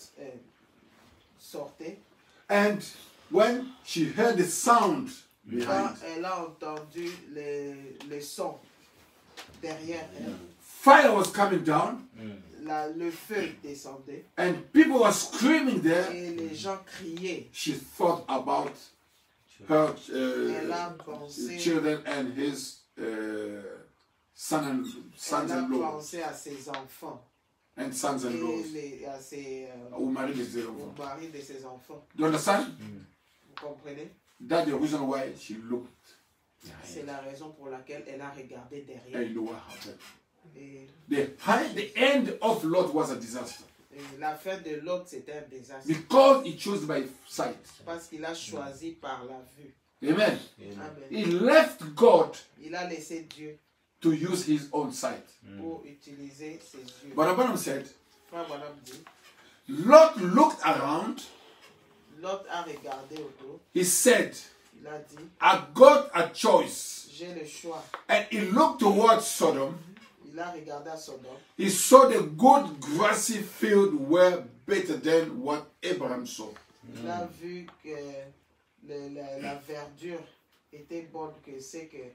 sortait, and when she heard the sound quand behind, elle a entendu les sons derrière elle, fire was coming down, le feu descendait and people were screaming there. et les gens criaient. She thought about her Elle a pensé, children and his elle a sons-in-law pensé à ses enfants and et sons-in-laws. à ses Au mari de ses au enfants. mari de ses enfants. Do you understand? Vous comprenez? That's the reason why she looked C'est la raison pour laquelle elle a regardé and derrière. you know what happened. Et, The end of Lot was a disaster et la fin de Lot, c'était un désastre. because he chose by sight. Parce qu'il a choisi par la vue. Amen. Amen. He left God Il a laissé Dieu to use his own sight. pour utiliser ses yeux. But Abraham said, Frère Branham dit, Lot looked around. Lot a regardé autour. He said, Il a dit, I got a choice. j'ai le choix. And he looked towards Sodom. Il a regardé à Sodome. He saw the good grassy field were better than what Abraham saw. Il a vu que la verdure était bonne que ce que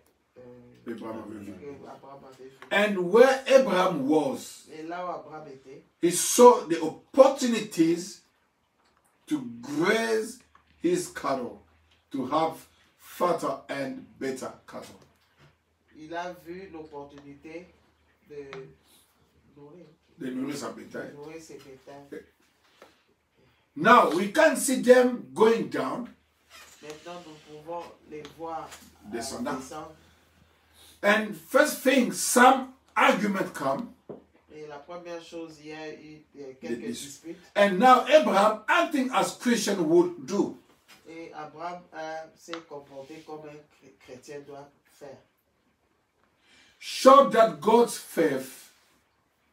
Abraham avait vu. Abraham avait vu. And where Abraham was, Et là où Abraham était, he saw the opportunities to graze his cattle, to have fatter and better cattle. il a vu l'opportunité de nourrir, They nourish a bétail. nourrir ses bétails. Now we can see them going down, Maintenant, nous pouvons les voir Descendant. descendre. and first thing, some argument come, Et la première chose, il y a eu quelques Des disputes. and now Abraham acting as Christian would do. Et Abraham s'est comporté comme un chrétien doit faire. Showed that God's faith,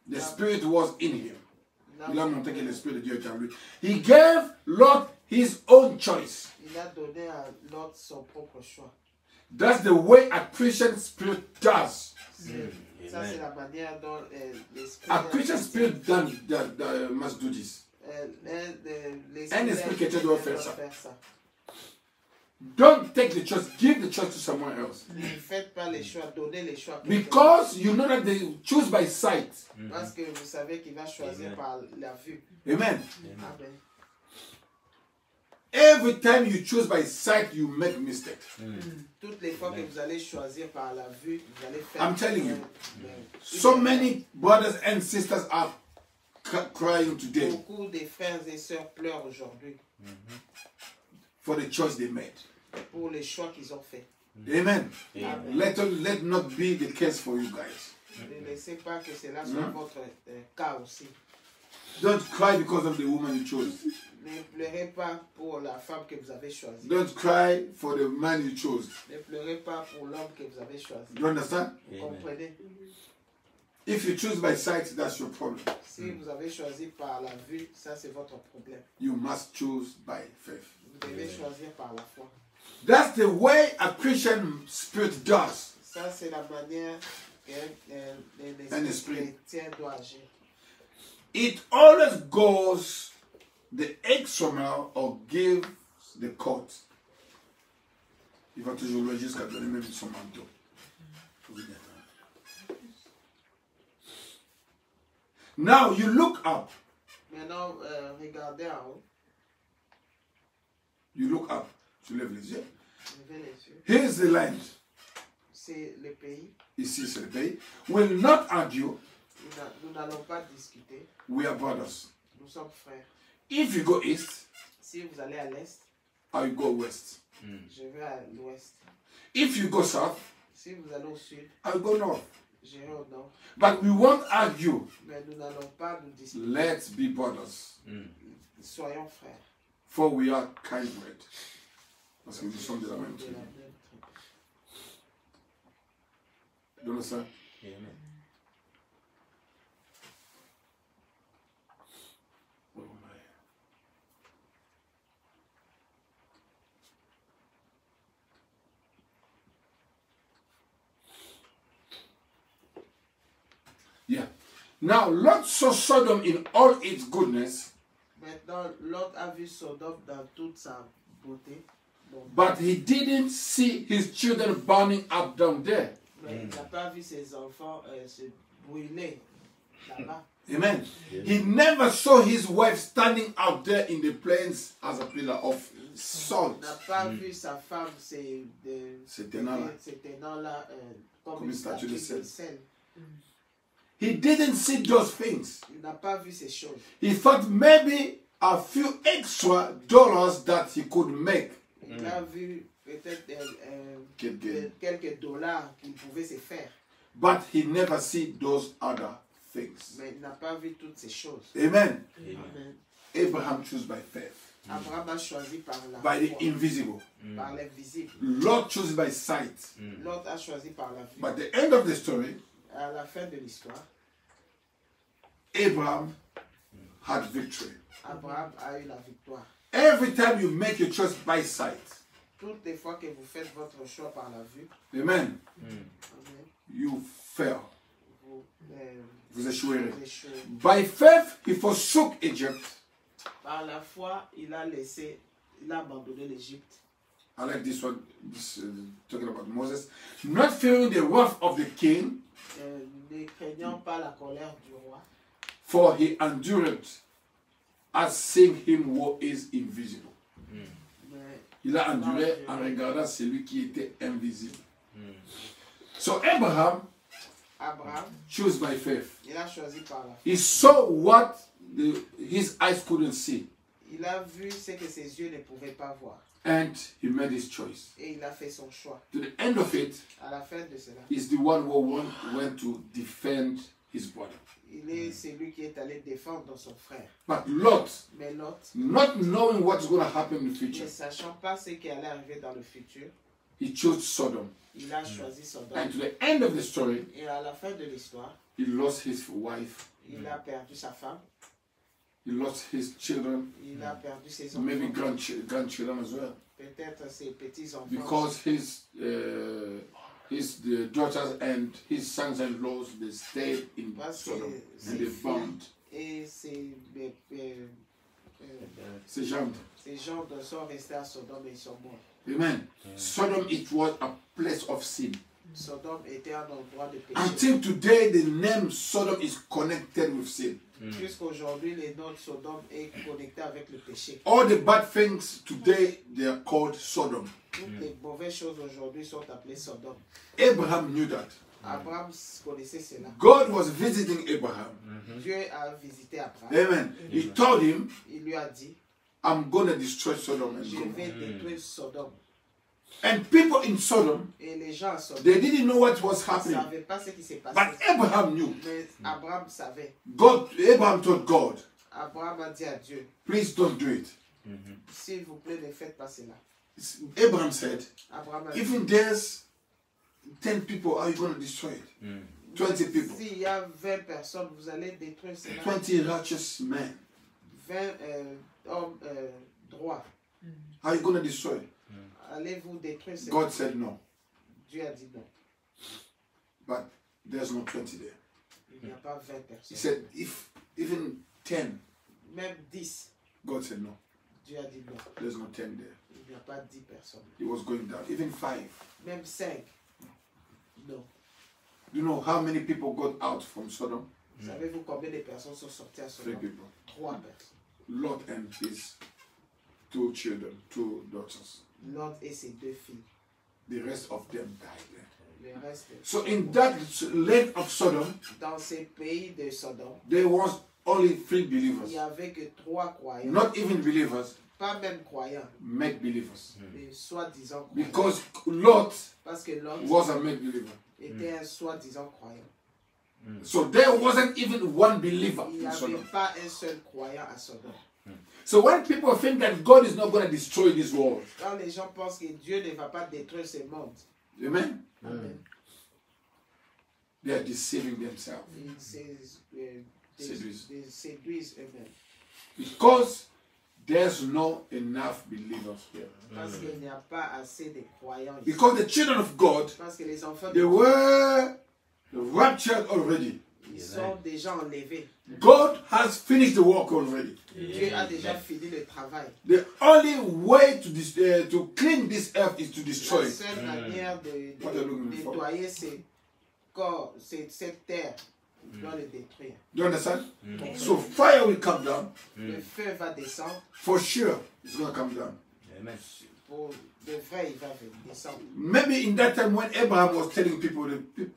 the Spirit was in him. Il Il a a, montré que l'Esprit de Dieu était en lui. He gave Lot his own choice. il a donné à Lot son propre choix. That's the way a Christian spirit does. Ça, c'est la manière dont l'esprit A Christian spirit must do this. Un esprit chrétien doit faire ça. Don't take the choice, give the choice to someone else. Ne faites pas les choix, donnez les choix. Because you know that they choose by sight. Parce que vous savez qu'il va choisir Amen. par la vue. Amen. Amen. Every time you choose by sight, you make mistakes. Toutes les fois que vous allez choisir par la vue, vous allez faire. I'm telling you. Mais- So many brothers and sisters are crying today Beaucoup de frères et sœurs pleurent aujourd'hui for the choice they made. pour les choix qu'ils ont faits. Amen. Amen. Let not be the case for you guys. Ne laissez pas que cela soit votre cas aussi. Don't cry because of the woman you chose. Ne pleurez pas pour la femme que vous avez choisie. Don't cry for the man you chose. Ne pleurez pas pour l'homme que vous avez choisi. You understand? Vous Amen. comprenez? If you choose by sight, that's your problem. Si vous avez choisi par la vue, ça c'est votre problème. You must choose by faith. Vous devez choisir par la foi. That's the way a Christian spirit does. Ça c'est la manière que Un l'esprit esprit. chrétien doit agir. It always goes the extra mile or gives the court. Il va toujours le jusqu'à donner même son manteau. Now you look up. Maintenant, regardez en haut. You look up. Tu lèves les yeux. Levez les yeux. Here's the land. C'est le pays. Ici, c'est le pays. We'll not argue. Nous n'allons pas discuter. We are brothers. Nous sommes frères. If you go east, Si vous allez à l'est, I go west. je vais à l'ouest. If you go south, Si vous allez au sud, I go north. j'irai au nord. But we won't argue. Mais nous n'allons pas nous disputer. Let's be brothers. Soyons frères. For we are kindred. Parce que nous sommes de la même De tribu. la même tribu. You understand? Amen. Oh my. Yeah. Now, Lot saw Sodom in all its goodness, Maintenant, Lot a vu Sodome dans toute sa beauté. Bon, but he didn't see his children burning up down there. mais il n'a pas vu ses enfants se brûler là-bas. Amen. He never saw his wife standing out there in the plains as a pillar of Il salt. n'a pas vu sa femme Se tenant là. comme une une statue statue de de sel. sel. He didn't see those things. Il n'a pas vu ces choses. He thought maybe a few extra dollars that he could make. Il a vu peut-être Quelques- quelques dollars qu'il pouvait se faire. But he never see those other things. Mais il n'a pas vu toutes ces choses. Amen. Amen. Abraham chose by faith, Abraham a choisi par la by the foi, invisible. par l'invisible. Lot chose by sight. L'autre a choisi par la vue. But the end of the story, À la fin de l'histoire, Abraham had victory. Abraham a eu la victoire. Every time you make your choice by sight, Toutes les fois que vous faites votre choix par la vue, amen, amen, you fail. vous, Vous échouerez. vous échouez. By faith, he forsook Egypt. Par la foi, il a abandonné l'Égypte. I like this one, talking about Moses. Not fearing the wrath of the king, Ne craignant pas la colère du roi, for he endured as seeing him who is invisible. mais Il a enduré en regardant celui qui était invisible. So Abraham Abraham, chose by faith. il a choisi par la foi. He saw what his eyes couldn't see, Il a vu ce que ses yeux ne pouvaient pas voir. and he made his choice. Et il a fait son choix. To the end of it, À la fin de cela, he's the one who went to defend his brother. il est celui qui est allé défendre son frère. But Lot, Mais Lot, not knowing what's going to happen in the ne future, sachant pas ce qui allait arriver dans le futur, he chose Sodom. il a choisi Sodome. And to the end of the story, Et à la fin de l'histoire, he lost his wife, il a perdu sa femme, he lost his children, il a perdu ses maybe enfants, grandchildren as well, peut-être ses petits-enfants. because his the daughters and his sons-in-laws, they stayed in Parce que Sodom ses and they filles bombed. et Ces gens. ces gens sont restés à Sodome et ils sont morts. Amen. Sodom, it was a place of sin. Sodome était un endroit de péché. Until today, the name Sodom is connected with sin. Jusqu'aujourd'hui, le nom de Sodome est connecté avec le péché. All the bad things today, they are called Sodom. Toutes les mauvaises choses aujourd'hui sont appelées Sodome. Abraham knew that. Abraham connaissait cela. God was visiting Abraham. Dieu a visité Abraham. Amen. He told him, Il lui a dit, I'm going to destroy Sodom and je Gomorrah. vais détruire Sodome. And people in Sodom, Et les gens à Sodome they didn't know what was ne happening. savaient pas ce qui s'est passé. But Abraham knew. Mais Abraham savait. Abraham told God, Abraham a dit à Dieu, please don't do it. s'il vous plaît, ne faites pas cela. Abraham said, Abraham a dit, even there's 10 people, how are you going to destroy it? 20 people. s'il y a 20 personnes, vous allez détruire cela. 20 righteous men. 20 hommes droits. How are you going to destroy it? Allez-vous détruire cela? God said no. Dieu a dit non. But there's no 20 there. Il n'y a pas 20 He personnes. said, if even 10, Même 10. God said no. Dieu a dit non. There's no 10 there. Il n'y a pas 10 personnes. He was going down. Even 5. Même 5. Non. Do you know how many people got out from Sodom? Savez-vous combien de personnes sont sorties à 3 Sodome? people. 3 personnes. Lot and his 2 children, 2 daughters. Lot et ses 2 filles. The rest of them died there. Le reste. So in that land of Sodom, Dans ces pays de Sodome, there was only 3 il believers. n'y avait que 3 croyants. Not even believers, Pas même croyants, make believers. mais soi-disant croyants. Because Lot Parce que Lot was a make believer. était un soi-disant croyant. So there wasn't even one believer Il n'y in avait Sodom. pas un seul croyant à Sodome. So when people think that God is not going to destroy this world, Quand les gens pensent que Dieu ne va pas détruire ce monde, amen, amen, they are deceiving themselves. ils Séduisent. séduisent eux-mêmes. Because there's no enough believers here. Parce qu'il n'y a pas assez de croyants ici. Because the children of God, Parce que les enfants they de Dieu, were raptured already. ils sont déjà enlevés. God has finished the work already. Dieu a déjà fini le travail. The only way to clean this earth is to destroy La it. seule manière de What are you looking for? nettoyer ces corps, cette terre, doit le détruire. Do you understand? So fire will come down. Le feu va descendre. For sure, it's going to come down. Amen. Pour de vrai, il va descendre. Maybe in that time when Abraham was telling people,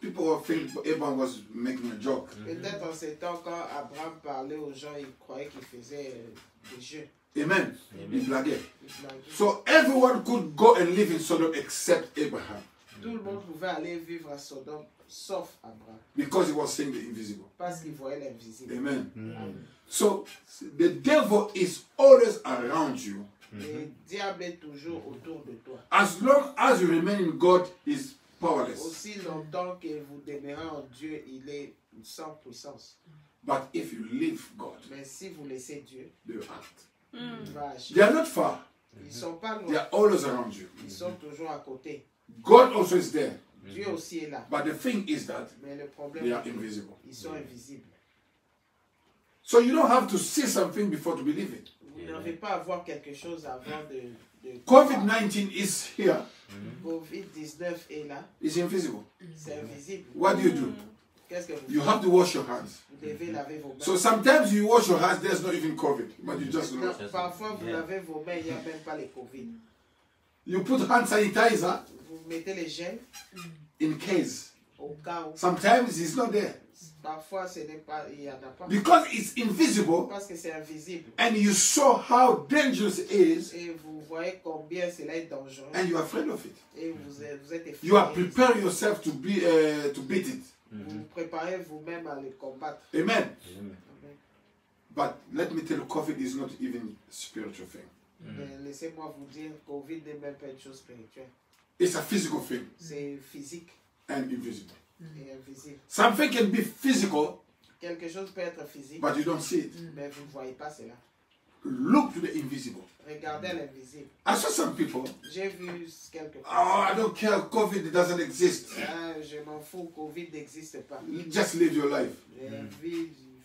people were thinking Abraham was making a joke. Peut-être en ces temps, quand Abraham parlait aux gens, ils croyaient qu'il faisait des jeux. Amen. Amen. Il blaguait. Ils blaguaient. So everyone could go and live in Sodom except Abraham Tout le monde pouvait aller vivre à Sodome, sauf Abraham, because he was seeing the invisible. parce qu'il voyait l'invisible. Amen. Amen. So the devil is always around you. Le diable est toujours autour de toi. As long as you remain in God, he's powerless. Aussi longtemps que vous demeurez en Dieu, il est sans puissance. But if you leave God, Mais si vous laissez Dieu, they will act. il va agir. They are not far. Ils ne sont pas They loin, are always around you. ils sont toujours à côté. God also is there. Dieu aussi est là. But the thing is that Mais le problème, they are est que invisible. ils sont invisibles. So you don't have to see something before to believe it. Vous n'avez pas à voir quelque chose avant de COVID-19 is here. Covid-19 est là, It's invisible. c'est invisible. What do you do? Qu'est-ce que vous You faites? have to wash your hands. Vous devez laver vos mains. So sometimes you wash your hands, there's not even COVID, but you just know. Parfois, vous lavez vos mains, il n'y a même pas les Covid. You put hand sanitizer Vous mettez les gels in case. au cas où. Sometimes it's not there Parfois, ce n'est pas, il n'y en a pas. because it's invisible, Parce que c'est invisible. and you saw how dangerous it is, Et vous voyez combien cela est dangereux. and you're afraid of it. Et vous êtes effrayé. You are preparing yourself to beat it. Vous vous préparez vous-même à le combattre. Amen. Amen. But let me tell you, COVID is not even a spiritual thing. Mais laissez-moi vous dire, Covid n'est même pas une chose spirituelle. It's a physical thing C'est physique and invisible. et invisible. Something can be physical, Quelque chose peut être physique, but you don't see it. mais vous ne voyez pas cela. Look to the invisible. Regardez l'invisible. I saw some people. J'ai vu quelque chose. Oh, I don't care. COVID doesn't exist. Ah, je m'en fous, Covid n'existe pas. Just live your life.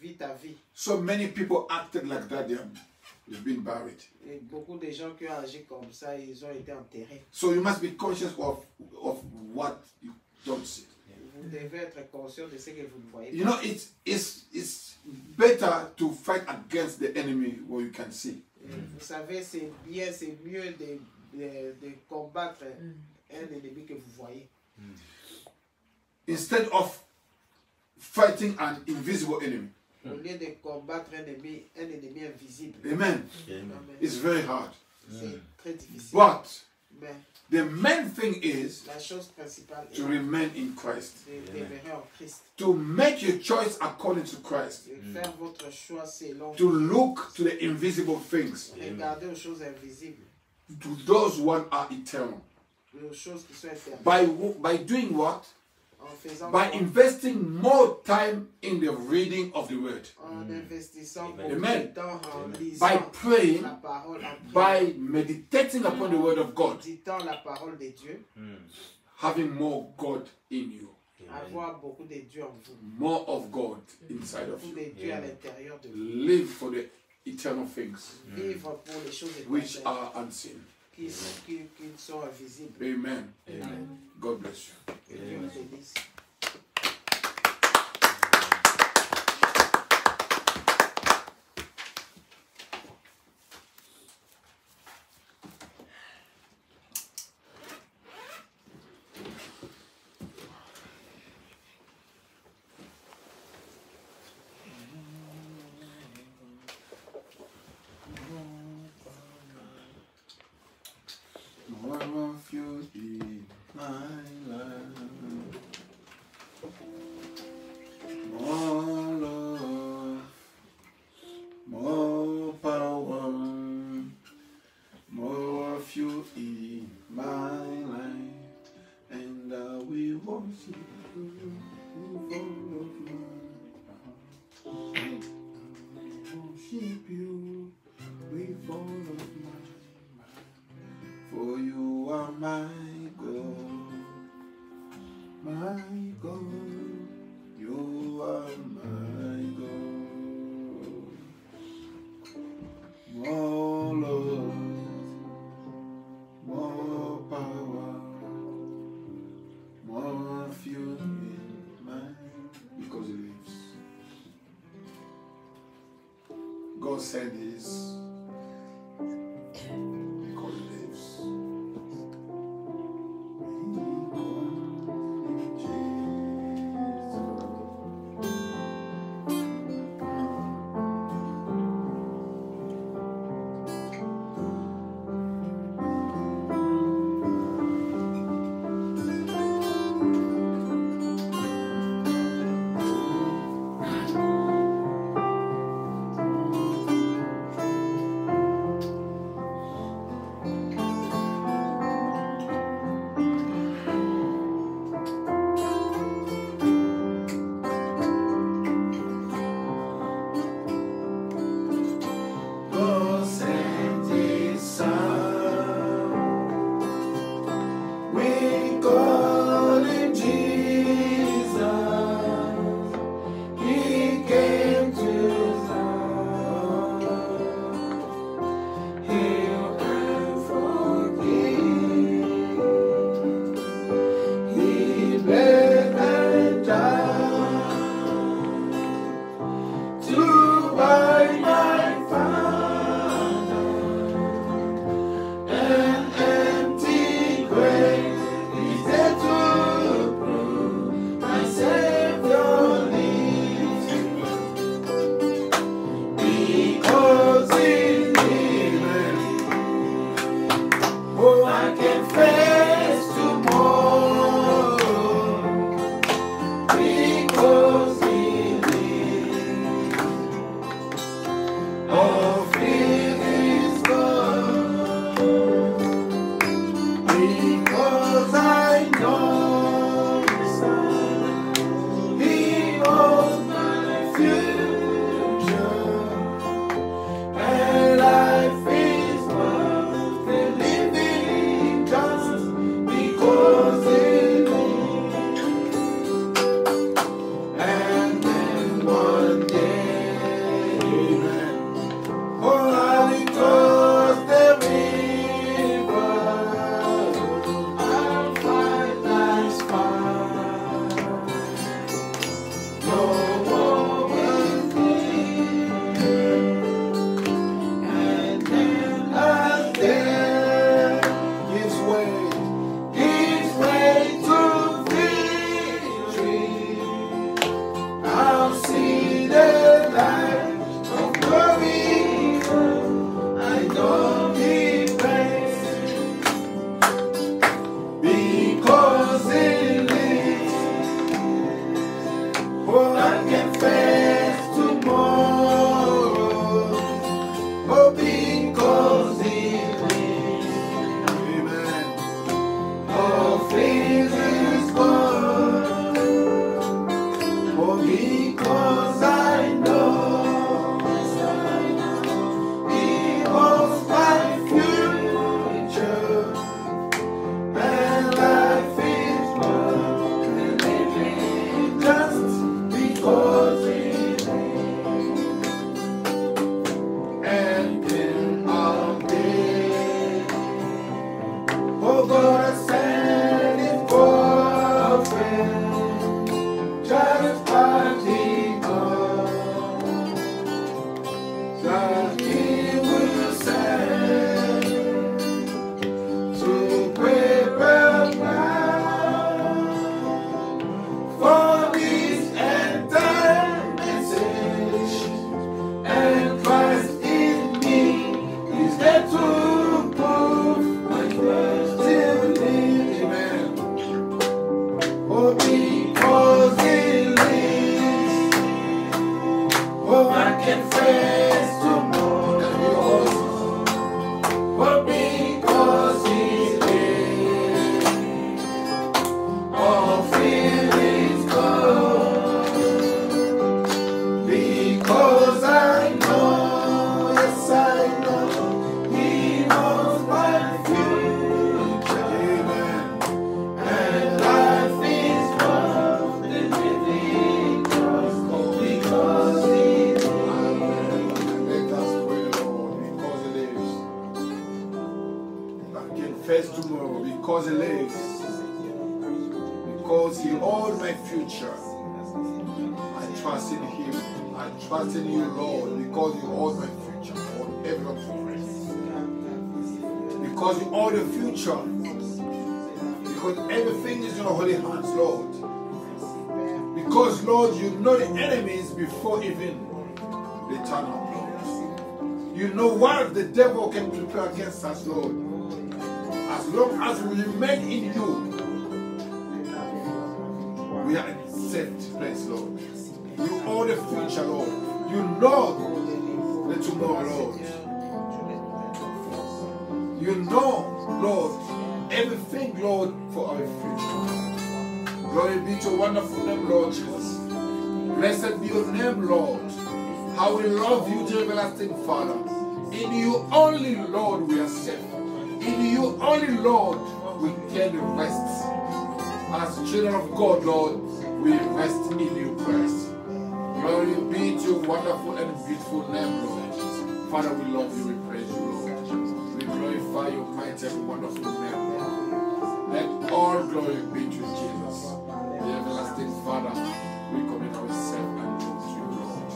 Vis ta vie. So many people acted like that. They've been buried. Et beaucoup de gens qui ont agi comme ça, ils ont été enterrés. So you must be conscious of what you don't see. Vous devez être conscient de ce que vous ne voyez You pas. know, it's better to fight against the enemy where you can see. Et vous savez, c'est bien, c'est mieux de combattre un ennemi que vous voyez. instead of fighting an invisible enemy. Au lieu de combattre un ennemi invisible. Amen. Amen. Amen. It's very hard. C'est très difficile. But Mais the main thing is la chose principale est to remain in Christ. de demeurer en Christ. To make your choice according to Christ. De faire votre choix selon To look to the invisible things. regarder aux choses invisibles, To those one are eternal. aux choses qui sont éternelles. By doing what? En faisant By quoi? investing more time in the reading of the word. En investissant Amen. beaucoup Amen. de temps en By lisant praying, la parole, en by meditating upon the word of God, méditant la parole de Dieu, having more God in you, avoir beaucoup de Dieu en vous, more of God inside of beaucoup you. de Dieu à l'intérieur de vous. Live for the eternal things Vivre pour les choses which éternelles are unseen. qui sont invisibles. Amen. Amen. God bless you. Que Dieu vous bénisse. More of you in my life. More love, more power, more of you in my life, and I will worship you with all of my heart. Worship you with all of my mind, for you are my God, my God. You are my God. More love, more power, more of you in mine, because He lives. God said this because He lives. that He will send to prepare ground for this end time message. And Christ in me is there to prove my trust in Him. Amen. Oh, because He lives, oh, I can face tomorrow. Oh, because He lives, all feelings gone. Because I know, yes I know, He knows my future. Amen. And life is worth the living because He lives. Let us pray, Lord, because He lives. I can face tomorrow because He lives. Because He owns my future. I trust in Him. I trust in You, Lord, because You own my future. On every because You own the future. Because everything is in Your holy hands, Lord. Because, Lord, You know the enemies before even they turn up, Lord. You know what the devil can prepare against us, Lord. As long as we remain in You, we are in a safe place, Lord. You own the future, Lord. You know the tomorrow, Lord. You know, Lord, everything, Lord, for our future. Glory be to your wonderful name, Lord Jesus. Blessed be Your name, Lord. How we love You, dear everlasting Father. In You only, Lord, we are safe. In You only, Lord, we can rest. As children of God, Lord, we rest in You, Christ. Glory be to Your wonderful and beautiful name, Lord. Father, we love You, we praise You, Lord. We glorify Your mighty and wonderful name, Lord. Let all glory be to Jesus, the everlasting Father. We commit ourselves and you to You, Lord.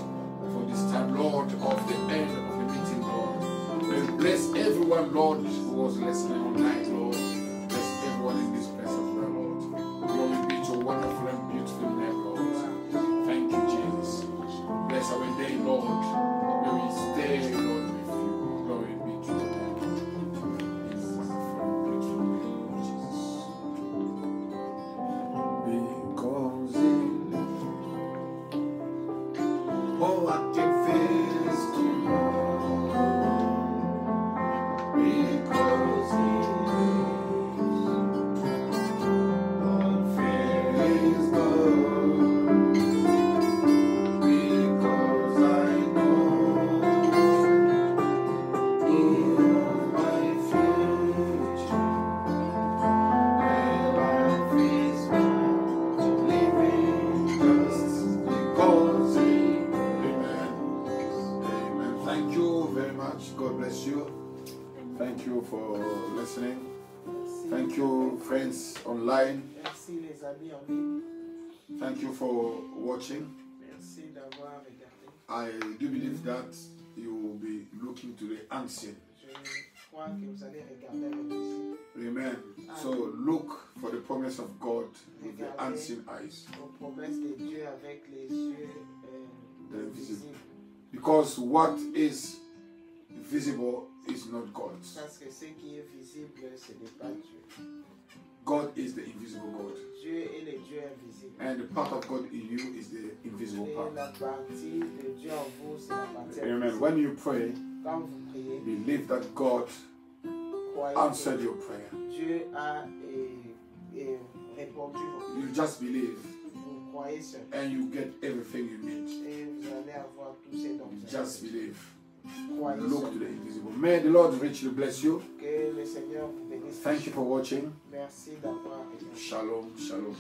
For this time, Lord, of the end of the meeting, Lord. We bless everyone, Lord, who was listening online, Lord. Bless everyone in this place as well, Lord. Glory be to Your wonderful and beautiful name, Lord. Thank You, Jesus. Bless our day, Lord. May we stay, Lord, with You. Glory be to Your name. In the wonderful and beautiful name of Jesus. Because He lives, oh, I can face tomorrow. Because He lives, all fear is gone. Because I know He owns my future. My life is worth living just because He. Amen. Amen. Thank you very much. God bless you. Thank you for listening. Thank you, friends online. Merci les amis en ligne. Thank you for watching. Merci d'avoir regardé. I do believe that you will be looking to the unseen. Je crois que vous allez regarder l'invisible. Amen. So look for the promise of God with the unseen eyes. Aux promesses de Dieu avec les yeux visibles. Because what is visible is not God. Parce que ce qui est visible, ce n'est pas Dieu. God is the invisible God. Dieu est le Dieu invisible. And the part of God in you is the invisible Et part. la partie de Dieu en vous, c'est la partie Amen. invisible. When you pray, Quand vous priez, believe that God croyez answered que your prayer. Dieu a répondu. You just believe Vous croyez seulement. and you get everything you need. Et vous allez avoir tous ces dons. Just believe. Croyez Look to seulement. the invisible. May the Lord richly bless you. Que le Seigneur vous bénisse. Thank you for watching. Merci d'avoir regardé. Shalom, shalom.